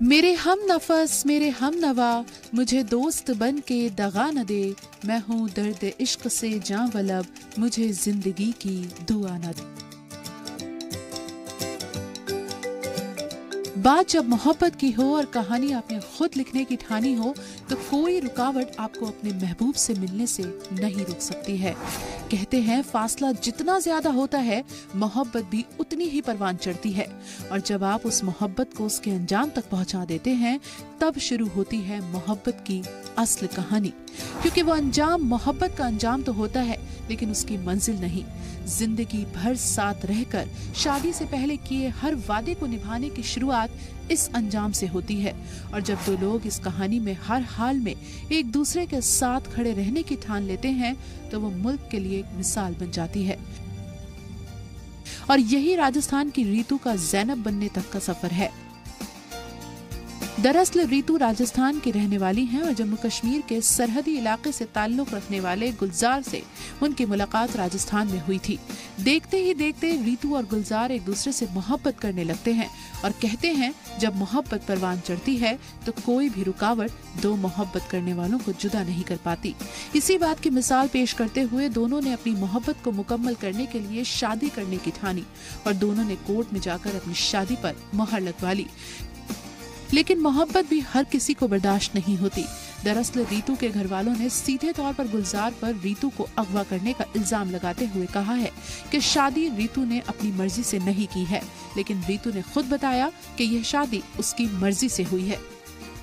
मेरे हम नफस मेरे हम नवा, मुझे दोस्त बन के दगा न दे, मैं हूँ दर्द इश्क से जां वलब, मुझे जिंदगी की दुआ न दे। बात जब मोहब्बत की हो और कहानी आपने खुद लिखने की ठानी हो, तो कोई रुकावट आपको अपने महबूब से मिलने से नहीं रोक सकती है। कहते हैं फासला जितना ज्यादा होता है, मोहब्बत भी उतनी ही परवान चढ़ती है। और जब आप उस मोहब्बत को उसके अंजाम तक पहुंचा देते हैं, तब शुरू होती है मोहब्बत की असल कहानी। क्योंकि वो अंजाम मोहब्बत का अंजाम तो होता है, लेकिन उसकी मंजिल नहीं। जिंदगी भर साथ रहकर शादी से पहले किए हर वादे को निभाने की शुरुआत इस अंजाम से होती है। और जब दो लोग इस कहानी में हर हाल में एक दूसरे के साथ खड़े रहने की ठान लेते हैं, तो वो मुल्क के लिए एक मिसाल बन जाती है। और यही राजस्थान की रीतू का ज़ैनब बनने तक का सफर है। दरअसल रीतू राजस्थान की रहने वाली हैं और जम्मू कश्मीर के सरहदी इलाके से ताल्लुक रखने वाले गुलजार से उनकी मुलाकात राजस्थान में हुई थी। देखते ही देखते रीतू और गुलजार एक दूसरे से मोहब्बत करने लगते हैं और कहते हैं जब मोहब्बत परवान चढ़ती है तो कोई भी रुकावट दो मोहब्बत करने वालों को जुदा नहीं कर पाती। इसी बात की मिसाल पेश करते हुए दोनों ने अपनी मोहब्बत को मुकम्मल करने के लिए शादी करने की ठानी और दोनों ने कोर्ट में जाकर अपनी शादी पर मोहर लगवा ली। लेकिन मोहब्बत भी हर किसी को बर्दाश्त नहीं होती। दरअसल रीतू के घर वालों ने सीधे तौर पर गुलजार पर रीतू को अगवा करने का इल्जाम लगाते हुए कहा है कि शादी रीतू ने अपनी मर्जी से नहीं की है, लेकिन रीतू ने खुद बताया कि यह शादी उसकी मर्जी से हुई है।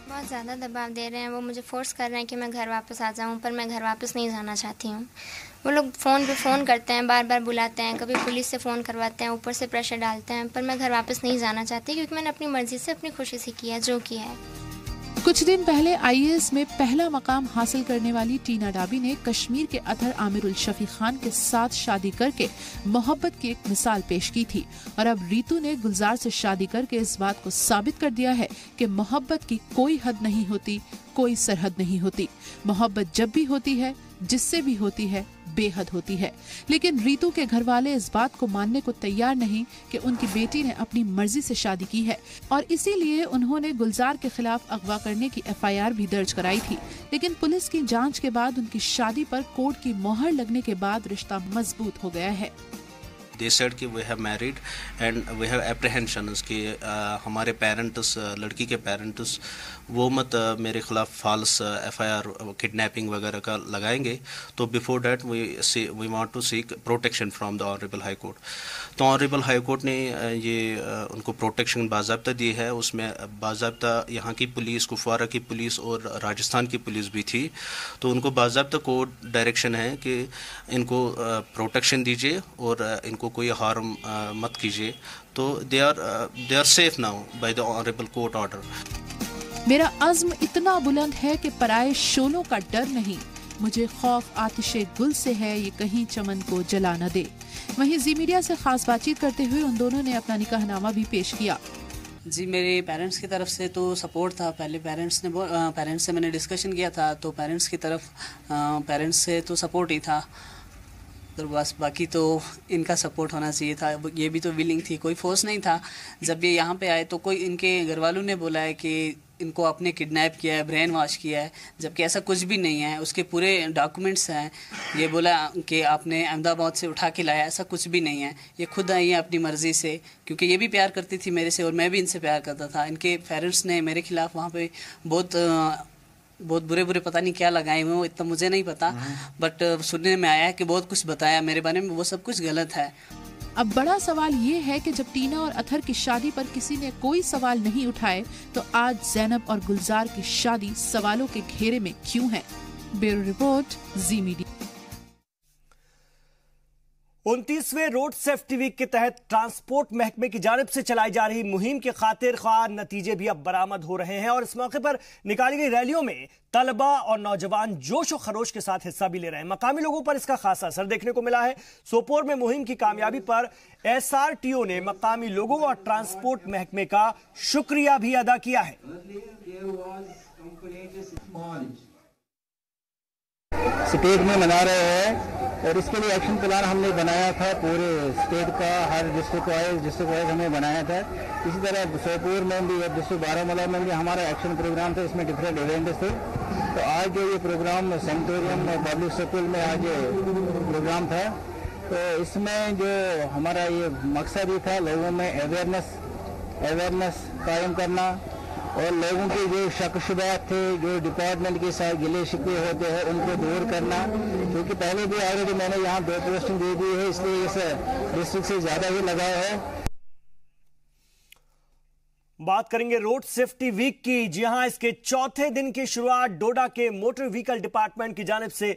बहुत ज़्यादा दबाव दे रहे हैं, वो मुझे फोर्स कर रहे हैं कि मैं घर वापस आ जाऊं, पर मैं घर वापस नहीं जाना चाहती हूं। वो लोग फ़ोन पे फ़ोन करते हैं, बार बार बुलाते हैं, कभी पुलिस से फ़ोन करवाते हैं, ऊपर से प्रेशर डालते हैं, पर मैं घर वापस नहीं जाना चाहती क्योंकि मैंने अपनी मर्ज़ी से अपनी खुशी से किया जो किया है। कुछ दिन पहले IAS में पहला मकाम हासिल करने वाली टीना डाबी ने कश्मीर के अतहर आमिरुल शफी खान के साथ शादी करके मोहब्बत की एक मिसाल पेश की थी और अब रीतू ने गुलजार से शादी करके इस बात को साबित कर दिया है कि मोहब्बत की कोई हद नहीं होती, कोई सरहद नहीं होती। मोहब्बत जब भी होती है, जिससे भी होती है, बेहद होती है। लेकिन रीतू के घर वाले इस बात को मानने को तैयार नहीं कि उनकी बेटी ने अपनी मर्जी से शादी की है और इसीलिए उन्होंने गुलजार के खिलाफ अगवा करने की FIR भी दर्ज कराई थी। लेकिन पुलिस की जांच के बाद उनकी शादी पर कोर्ट की मोहर लगने के बाद रिश्ता मजबूत हो गया है। They said कि we have married and we have apprehensions कि हमारे पेरेंट्स, लड़की के पेरेंट्स वो मत मेरे खिलाफ फॉल्स FIR किडनैपिंग वगैरह का लगाएंगे, तो before that we want to seek protection from the honourable high court. तो ऑनरेबल हाई कोर्ट ने ये उनको प्रोटेक्शन बाज़ाब्ता दी है। उसमें बाज़ाब्ता यहाँ की पुलिस, कुपवारा की पुलिस और राजस्थान की पुलिस भी थी, तो उनको बाज़ाब्ता कोर्ट डायरेक्शन है कि इनको प्रोटेक्शन दीजिए और इनको कोई हार्म मत कीजिए। तो they are safe now by the honourable court order. मेरा अज़्म इतना बुलंद है कि पराए शोलों का डर नहीं, मुझे खौफ आतिशे गुल से है, ये कहीं चमन को जला न दे। वहीं जी मीडिया से खास बातचीत करते हुए उन दोनों ने अपना निकाहनामा भी पेश किया। जी, मेरे पेरेंट्स की तरफ से तो सपोर्ट था। पहले पेरेंट्स से मैंने डिस्कशन किया था, तो पेरेंट्स से तो सपोर्ट ही था। तो बस बाकी तो इनका सपोर्ट होना चाहिए था। ये भी तो विलिंग थी, कोई फोर्स नहीं था। जब ये यहाँ पे आए तो कोई इनके घर वालों ने बोला है कि इनको आपने किडनैप किया है, ब्रेन वॉश किया है, जबकि ऐसा कुछ भी नहीं है। उसके पूरे डॉक्यूमेंट्स हैं। ये बोला कि आपने अहमदाबाद से उठा के लाया, ऐसा कुछ भी नहीं है। ये खुद आई हैं अपनी मर्ज़ी से, क्योंकि ये भी प्यार करती थी मेरे से और मैं भी इनसे प्यार करता था। इनके पेरेंट्स ने मेरे खिलाफ वहाँ पे बहुत बुरे पता नहीं क्या लगाए हुए, वो इतना मुझे नहीं पता, बट सुनने में आया है कि बहुत कुछ बताया मेरे बारे में, वो सब कुछ गलत है। अब बड़ा सवाल ये है कि जब टीना और अतहर की शादी पर किसी ने कोई सवाल नहीं उठाए, तो आज ज़ैनब और गुलजार की शादी सवालों के घेरे में क्यों है? ब्यूरो रिपोर्ट, जी मीडिया। 29वें रोड सेफ्टी वीक के तहत ट्रांसपोर्ट महकमे की जानिब से चलाई जा रही मुहिम के खातिर ख्वाह नतीजे भी अब बरामद हो रहे हैं और इस मौके पर निकाली गई रैलियों में तलबा और नौजवान जोश और खरोश के साथ हिस्सा भी ले रहे हैं। मकामी लोगों पर इसका खासा असर देखने को मिला है। सोपोर में मुहिम की कामयाबी पर SRTO ने मकामी लोगों और ट्रांसपोर्ट महकमे का शुक्रिया भी अदा किया है। स्टेट में मना रहे हैं और इसके लिए एक्शन प्लान हमने बनाया था, पूरे स्टेट का हर डिस्ट्रिक्ट वाइज हमने बनाया था। इसी तरह सोपोर में भी और डिस्ट्रिक्ट बारामूला में भी हमारा एक्शन प्रोग्राम था, इसमें डिफरेंट इवेंट्स थे। तो आज जो ये प्रोग्राम सेनेटोरियम पब्लिक स्कूल में आज प्रोग्राम था, तो इसमें जो हमारा ये मकसद ही था लोगों में अवेयरनेस कायम करना और लोगों के जो शक शुबहत थे, जो डिपार्टमेंट के साथ गिले शिकवे होते हैं, उनको दूर करना। क्योंकि पहले भी ऑलरेडी मैंने यहाँ 2 पोस्टिंग दे दी है, इसलिए इस डिस्ट्रिक्ट से ज़्यादा ही लगाया है। बात करेंगे रोड सेफ्टी वीक की। जी हां, इसके चौथे दिन की शुरुआत डोडा के मोटर व्हीकल डिपार्टमेंट की जानिब से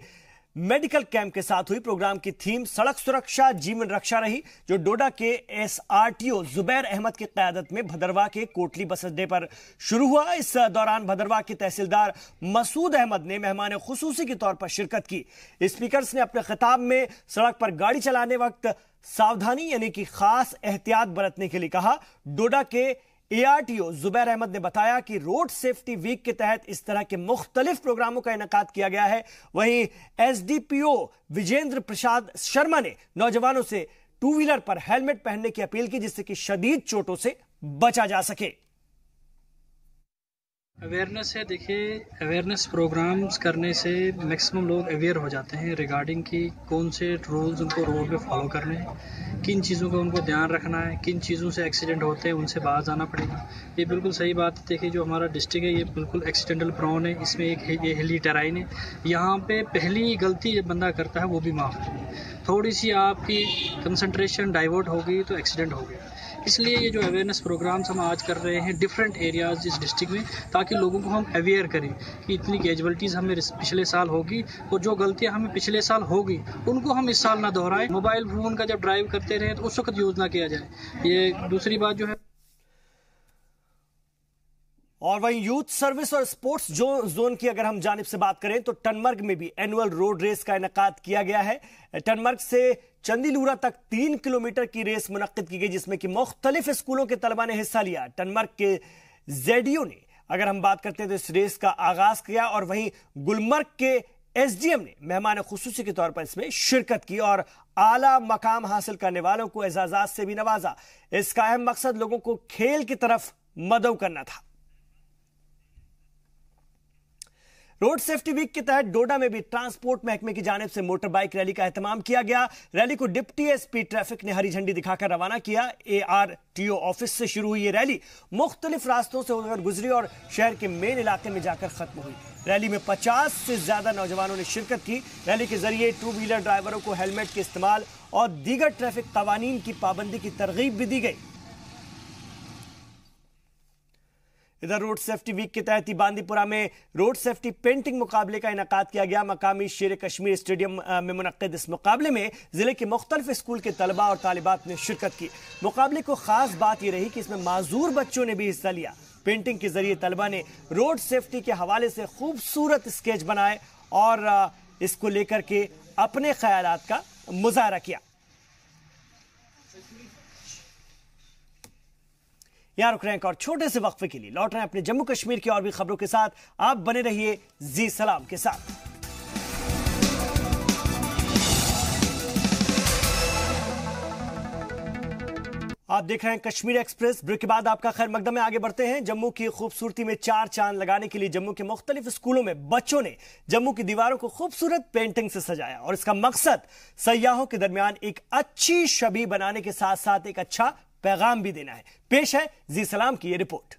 मेडिकल कैंप के साथ हुई। प्रोग्राम की थीम सड़क सुरक्षा जीवन रक्षा रही, जो डोडा के SRTO जुबैर अहमद की क़यादत में भदरवा के कोटली बस अड्डे पर शुरू हुआ। इस दौरान भदरवा के तहसीलदार मसूद अहमद ने मेहमान खुसूसी के तौर पर शिरकत की। स्पीकर्स ने अपने खिताब में सड़क पर गाड़ी चलाने वक्त सावधानी यानी कि खास एहतियात बरतने के लिए कहा। डोडा के ARTO जुबैर अहमद ने बताया कि रोड सेफ्टी वीक के तहत इस तरह के मुख्तलिफ प्रोग्रामों का इनेकाद किया गया है। वहीं SDPO विजेंद्र प्रसाद शर्मा ने नौजवानों से 2 व्हीलर पर हेलमेट पहनने की अपील की, जिससे कि शदीद चोटों से बचा जा सके। अवेयरनेस है। देखिए, अवेयरनेस प्रोग्राम्स करने से मैक्सिमम लोग अवेयर हो जाते हैं रिगार्डिंग कि कौन से रूल्स उनको रोड पे फॉलो करने हैं, किन चीज़ों का उनको ध्यान रखना है, किन चीज़ों से एक्सीडेंट होते हैं उनसे बाहर जाना पड़ेगा। ये बिल्कुल सही बात है। देखिए, जो हमारा डिस्ट्रिक्ट है ये बिल्कुल एक्सीडेंटल प्रोन है। इसमें एक ये हिली टेराइन है। यहाँ पे पहली गलती जब बंदा करता है वो भी माफ़ है। थोड़ी सी आपकी कंसंट्रेशन डाइवर्ट हो गई तो एक्सीडेंट हो गया। इसलिए ये जो अवेयरनेस प्रोग्राम्स हम आज कर रहे हैं डिफरेंट एरियाज इस डिस्ट्रिक्ट में, ताकि लोगों को हम अवेयर करें कि इतनी कैजुअलिटीज़ हमें पिछले साल होगी और जो गलतियां हमें पिछले साल होगी उनको हम इस साल ना दोहराएं। मोबाइल फ़ोन का जब ड्राइव करते रहे तो उस वक्त यूज़ ना किया जाए। ये दूसरी बात जो है। और वहीं यूथ सर्विस और स्पोर्ट्स जोन की अगर हम जानिब से बात करें तो टनमर्ग में भी एनुअल रोड रेस का इनेकाद किया गया है। टनमर्ग से चंदीलूरा तक 3 किलोमीटर की रेस मुनक्किद की गई, जिसमें कि मुख्तलिफ स्कूलों के तलबा ने हिस्सा लिया। टनमर्ग के ZDO ने अगर हम बात करते हैं तो इस रेस का आगाज किया और वहीं गुलमर्ग के SDM ने मेहमान खुसूसी के तौर पर इसमें शिरकत की और आला मकाम हासिल करने वालों को एजाजात से भी नवाजा। इसका अहम मकसद लोगों को खेल की तरफ मदऊ करना था। रोड सेफ्टी वीक के तहत डोडा में भी ट्रांसपोर्ट महकमे की जानिब से मोटर बाइक रैली का एहतमाम किया गया। रैली को डिप्टी SP ट्रैफिक ने हरी झंडी दिखाकर रवाना किया। ARTO ऑफिस से शुरू हुई ये रैली मुख्तलिफ रास्तों से होकर गुजरी और शहर के मेन इलाके में जाकर खत्म हुई। रैली में 50 से ज्यादा नौजवानों ने शिरकत की। रैली के जरिए 2 व्हीलर ड्राइवरों को हेलमेट के इस्तेमाल और दीगर ट्रैफिक कवानीन की पाबंदी की तरगीब भी दी गई। इधर रोड सेफ्टी वीक के तहत ही बांदीपुरा में रोड सेफ्टी पेंटिंग मुकाबले का इनेकाद किया गया। मकामी शेर कश्मीर स्टेडियम में मुनक्किद इस मुकाबले में जिले के मुख्तलिफ स्कूल के तलबा और तालिबात ने शिरकत की। मुकाबले को खास बात यह रही कि इसमें माजूर बच्चों ने भी हिस्सा लिया। पेंटिंग के जरिए तलबा ने रोड सेफ्टी के हवाले से खूबसूरत स्केच बनाए और इसको लेकर के अपने ख्यालात का मुजाहरा किया। यहां रुक रहे हैं और छोटे से वक्फे के लिए लौट रहे हैं अपने जम्मू कश्मीर की और भी खबरों के साथ। आप बने रहिए जी सलाम के साथ। आप देख रहे हैं कश्मीर एक्सप्रेस। ब्रेक के बाद आपका खैर मकदम में आगे बढ़ते हैं। जम्मू की खूबसूरती में चार चांद लगाने के लिए जम्मू के मुख्तलिफ स्कूलों में बच्चों ने जम्मू की दीवारों को खूबसूरत पेंटिंग से सजाया और इसका मकसद सयाहों के दरमियान एक अच्छी छवि बनाने के साथ साथ एक अच्छा पैगाम भी देना है। पेश है जी सलाम की ये रिपोर्ट।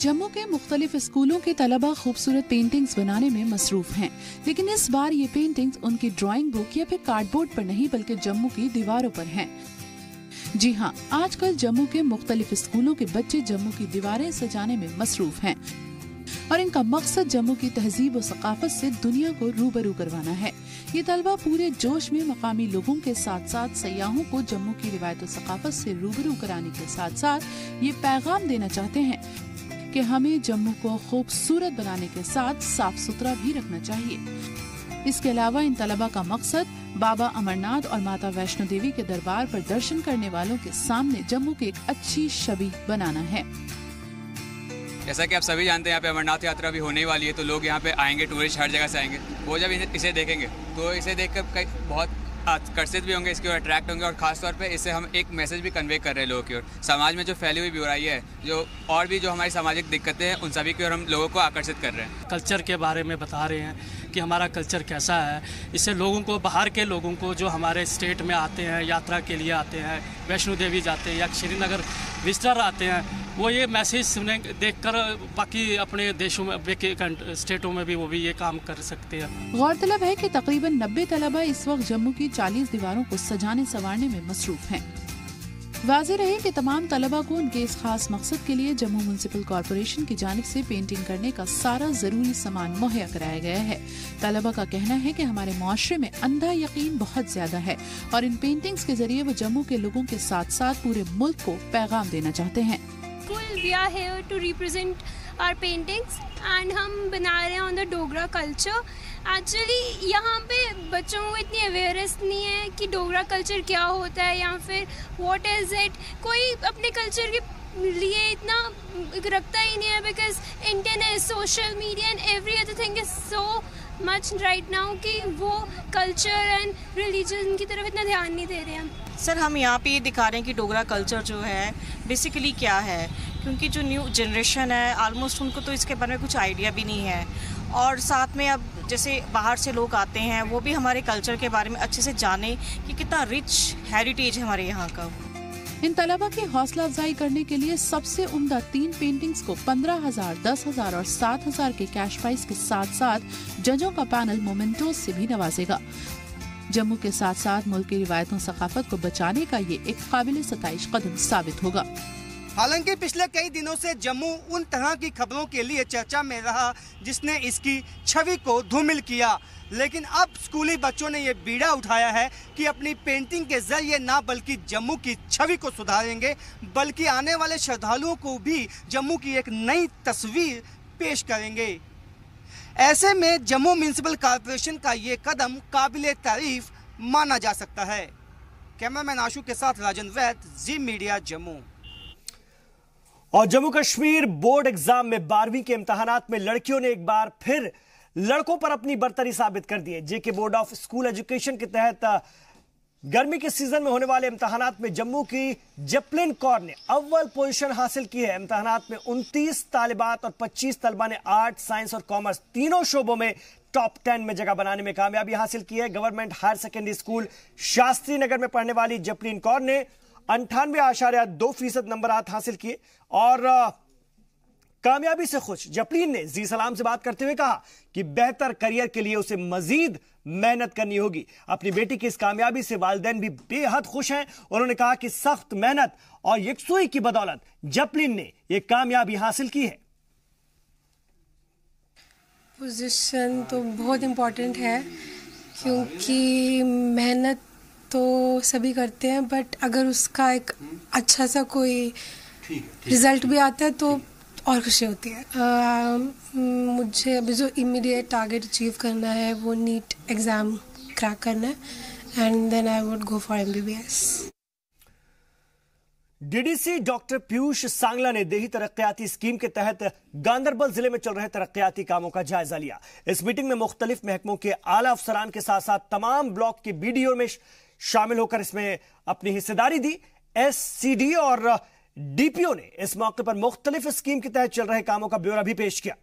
जम्मू के मुख्तलिफ स्कूलों के तलबा खूबसूरत पेंटिंग्स बनाने में मसरूफ हैं, लेकिन इस बार ये पेंटिंग्स उनकी ड्राइंग बुक या फिर कार्डबोर्ड पर नहीं बल्कि जम्मू की दीवारों पर हैं। जी हाँ, आजकल जम्मू के मुख्तलिफ स्कूलों के बच्चे जम्मू की दीवारें सजाने में मसरूफ हैं और इनका मकसद जम्मू की तहजीब और सकाफत से दुनिया को रूबरू करवाना है। ये तलबा पूरे जोश में मकामी लोगों के साथ साथ सयाहों को जम्मू की रिवायत और सकाफत से रूबरू कराने के साथ साथ ये पैगाम देना चाहते हैं कि हमें जम्मू को खूबसूरत बनाने के साथ साफ सुथरा भी रखना चाहिए। इसके अलावा इन तलबा का मकसद बाबा अमरनाथ और माता वैष्णो देवी के दरबार पर दर्शन करने वालों के सामने जम्मू की एक अच्छी छवि बनाना है। जैसा कि आप सभी जानते हैं, यहाँ पे अमरनाथ यात्रा भी होने वाली है, तो लोग यहाँ पे आएंगे, टूरिस्ट हर जगह से आएंगे। वो जब इसे देखेंगे तो इसे देखकर बहुत आकर्षित भी होंगे, इसकी ओर अट्रैक्ट होंगे और खासतौर पे इससे हम एक मैसेज भी कन्वे कर रहे हैं लोगों की ओर। समाज में जो फैली हुई बुराई है, जो और भी जो हमारी सामाजिक दिक्कतें हैं, उन सभी की ओर हम लोगों को आकर्षित कर रहे हैं। कल्चर के बारे में बता रहे हैं कि हमारा कल्चर कैसा है। इससे लोगों को, बाहर के लोगों को जो हमारे स्टेट में आते हैं, यात्रा के लिए आते हैं, वैष्णो देवी जाते हैं या श्रीनगर विजिटर आते हैं, वो ये मैसेज सुने देखकर बाकी अपने देशों में, स्टेटों में भी वो भी ये काम कर सकते हैं। गौरतलब है कि तकरीबन 90 तलबा इस वक्त जम्मू की 40 दीवारों को सजाने संवारने में मसरूफ हैं। वाज़ेह रहे कि तमाम तलबा को उनके इस खास मकसद के लिए जम्मू म्युनिसिपल कॉरपोरेशन की जानिब से पेंटिंग करने का सारा जरूरी सामान मुहैया कराया गया है। तलबा का कहना है कि हमारे मुआशरे में अंधा यकीन बहुत ज्यादा है और इन पेंटिंग्स के जरिए वो जम्मू के लोगों के साथ साथ पूरे मुल्क को पैगाम देना चाहते हैं। We are here to represent our paintings and हम बना रहे हैं on the Dogra culture. Actually यहाँ पे बच्चों को इतनी अवेयरनेस नहीं है कि डोगरा कल्चर क्या होता है या फिर व्हाट इज़ इट। कोई अपने कल्चर के लिए इतना रखता ही नहीं है, because internet, social media and every other thing is so much right now कि वो कल्चर एंड रिलीजन की तरफ इतना ध्यान नहीं दे रहे हैं। सर, हम यहाँ पे ये दिखा रहे हैं कि डोगरा कल्चर जो है बेसिकली क्या है, क्योंकि जो न्यू जनरेशन है ऑलमोस्ट उनको तो इसके बारे में कुछ आइडिया भी नहीं है। और साथ में अब जैसे बाहर से लोग आते हैं, वो भी हमारे कल्चर के बारे में अच्छे से जाने कि कितना रिच हेरिटेज है हमारे यहाँ का। इन तलबा की हौसला अफजाई करने के लिए सबसे उम्दा 3 पेंटिंग्स को 15,000, 10,000 और 7,000 के कैश प्राइज के साथ साथ जजों का पैनल मोमेंटोज से भी नवाजेगा। जम्मू के साथ साथ मुल्क की रिवायतों सकाफत को बचाने का ये एक काबिल सताइश कदम साबित होगा। हालांकि पिछले कई दिनों से जम्मू उन तरह की खबरों के लिए चर्चा में रहा जिसने इसकी छवि को धूमिल किया, लेकिन अब स्कूली बच्चों ने ये बीड़ा उठाया है कि अपनी पेंटिंग के जरिए न बल्कि जम्मू की छवि को सुधारेंगे, बल्कि आने वाले श्रद्धालुओं को भी जम्मू की एक नई तस्वीर पेश करेंगे। ऐसे में जम्मू म्युनिसिपल कॉरपोरेशन का ये कदम काबिले तारीफ माना जा सकता है। कैमरामैन आशु के साथ राजन वैद, जी मीडिया, जम्मू। और जम्मू कश्मीर बोर्ड एग्जाम में 12वीं के इम्तहानात में लड़कियों ने एक बार फिर लड़कों पर अपनी बर्तरी साबित कर दी है। जेके बोर्ड ऑफ स्कूल एजुकेशन के तहत गर्मी के सीजन में होने वाले इम्तहानात में जम्मू की जपलिन कौर ने अव्वल पोजीशन हासिल की है। इम्तहानात में 29 तालिबात और 25 तलबा ने आर्ट, साइंस और कॉमर्स तीनों शोबों में टॉप 10 में जगह बनाने में कामयाबी हासिल की है। Government higher secondary school Shastri Nagar में पढ़ने वाली जपलिन कौर ने 98.2% नंबरात हासिल किए और कामयाबी से खुश जपलीन ने जी सलाम से बात करते हुए कहा कि बेहतर करियर के लिए उसे मजीद मेहनत करनी होगी। अपनी बेटी की इस कामयाबी से वालिदैन भी बेहद खुश हैं। उन्होंने कहा कि सख्त मेहनत और यकसुई की बदौलत जपलीन ने यह कामयाबी हासिल की है। पोजीशन तो बहुत इम्पोर्टेंट है, क्योंकि मेहनत तो सभी करते हैं, बट अगर उसका एक अच्छा सा कोई रिजल्ट भी आता है तो और खुशी होती है। मुझे अभी जो इमीडिएट टारगेट अचीव करना है वो नीट एग्ज़ाम क्रैक करना है, and then I would go for MBBS। DDC doctor Piyush Sangla ने देही तरक्याती स्कीम के तहत गांदरबल जिले में चल रहे तरक्याती कामों का जायजा लिया। इस मीटिंग में मुख्तलिफ महकमों के आला अफसरान के साथ साथ तमाम ब्लॉक के बीडीओ में शामिल होकर इसमें अपनी हिस्सेदारी दी। एससीडी और डीपीओ ने इस मौके पर मुख्तलिफ स्कीम के तहत चल रहे कामों का ब्यौरा भी पेश किया।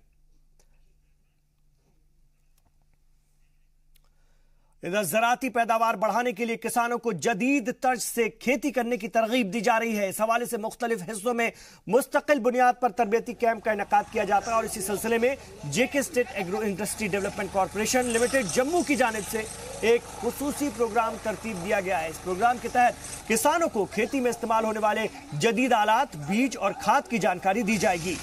इधर ज़राती पैदावार बढ़ाने के लिए किसानों को जदीद तर्ज से खेती करने की तरगीब दी जा रही है। इस हवाले से मुख्तलिफ हिस्सों में मुस्तकिल बुनियाद पर तरबियती कैंप का इनेकाद किया जाता है और इसी सिलसिले में JK state agro industry development corporation limited Jammu की जानिब से एक खुसूसी प्रोग्राम तरतीब दिया गया है। इस प्रोग्राम के तहत किसानों को खेती में इस्तेमाल होने वाले जदीद आलात, बीज और खाद की जानकारी दी जाएगी।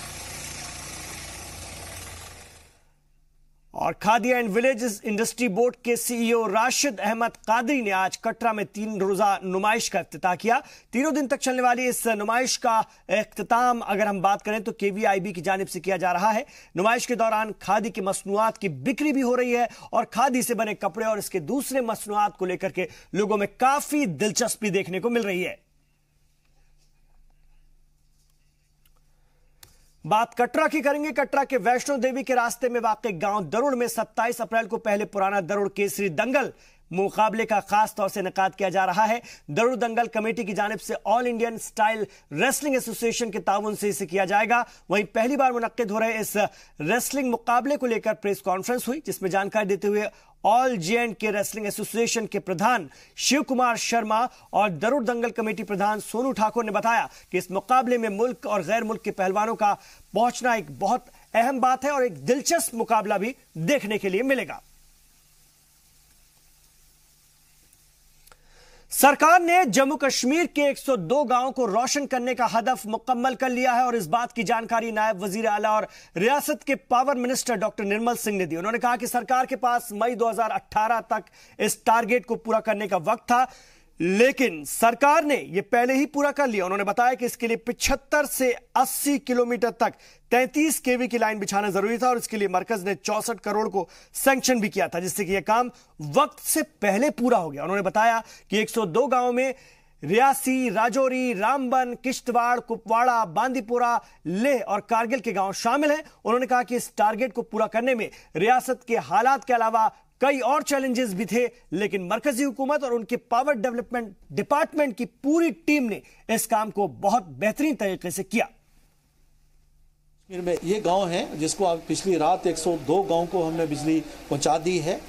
और khadi and villages industry board के सीईओ राशिद अहमद कादरी ने आज कटरा में 3 रोजा नुमाइश का इफ्तिताह किया। 3 दिन तक चलने वाली इस नुमाइश का इख्तिताम अगर हम बात करें तो केवीआईबी की जानिब से किया जा रहा है। नुमाइश के दौरान खादी की मसनूआत की बिक्री भी हो रही है और खादी से बने कपड़े और इसके दूसरे मसनूआत को लेकर के लोगों में काफी दिलचस्पी देखने को मिल रही है। बात कटरा की करेंगे। कटरा के वैष्णो देवी के रास्ते में वाक़ गांव दरुड़ में 27 अप्रैल को पहले पुराना दरुड़ केसरी दंगल मुकाबले का खास तौर से इनेकाद किया जा रहा है। दरुड़ दंगल कमेटी की जानिब से all Indian style wrestling association के ताउन से इसे किया जाएगा। वहीं पहली बार मुनक्किद हो रहे इस रेसलिंग मुकाबले को लेकर प्रेस कॉन्फ्रेंस हुई, जिसमें जानकारी देते हुए ऑल जे&के रेसलिंग एसोसिएशन के प्रधान शिव कुमार शर्मा और दरुड़ दंगल कमेटी प्रधान सोनू ठाकुर ने बताया कि इस मुकाबले में मुल्क और गैर मुल्क के पहलवानों का पहुंचना एक बहुत अहम बात है और एक दिलचस्प मुकाबला भी देखने के लिए मिलेगा। सरकार ने जम्मू कश्मीर के 102 गांवों को रोशन करने का हदफ मुकम्मल कर लिया है और इस बात की जानकारी नायब वजीर आला और रियासत के power minister doctor Nirmal Singh ने दी। उन्होंने कहा कि सरकार के पास मई 2018 तक इस टारगेट को पूरा करने का वक्त था, लेकिन सरकार ने यह पहले ही पूरा कर लिया। उन्होंने बताया कि इसके लिए 75 से 80 किलोमीटर तक 33 केवी की लाइन बिछाना जरूरी था और इसके लिए मरकज ने 64 करोड़ को सैंक्शन भी किया था, जिससे कि यह काम वक्त से पहले पूरा हो गया। उन्होंने बताया कि 102 गांवों में रियासी, राजौरी, रामबन, किश्तवाड़, कुपवाड़ा, बांदीपुरा, लेह और कारगिल के गांव शामिल हैं। उन्होंने कहा कि इस टारगेट को पूरा करने में रियासत के हालात के अलावा कई और चैलेंजेस भी थे, लेकिन मरकजी हुकूमत और उनके पावर डेवलपमेंट डिपार्टमेंट की पूरी टीम ने इस काम को बहुत बेहतरीन तरीके से किया। में ये गांव है जिसको आज पिछली रात 102 गांव को हमने बिजली पहुंचा दी है।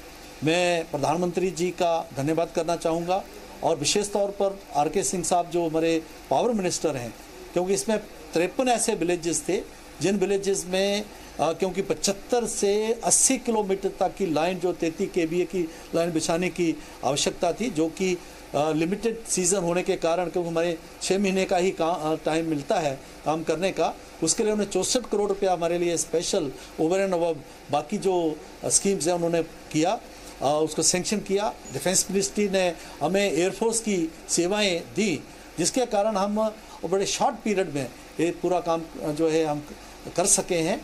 मैं प्रधानमंत्री जी का धन्यवाद करना चाहूँगा और विशेष तौर पर आर.के. सिंह साहब जो हमारे पावर मिनिस्टर हैं, क्योंकि इसमें 53 ऐसे विलेजेस थे जिन विलेजेस में क्योंकि 75 से 80 किलोमीटर तक की लाइन जो 33 kVA की लाइन बिछाने की आवश्यकता थी, जो कि लिमिटेड सीज़न होने के कारण, क्योंकि हमारे 6 महीने का ही टाइम मिलता है काम करने का, उसके लिए उन्होंने 64 करोड़ रुपया हमारे लिए स्पेशल ओवर एंड अबव बाकी जो स्कीम्स हैं उन्होंने किया, उसको सैंक्शन किया। डिफेंस मिनिस्ट्री ने हमें एयरफोर्स की सेवाएं दी, जिसके कारण हम बड़े शॉर्ट पीरियड में ये पूरा काम जो है हम कर सके हैं।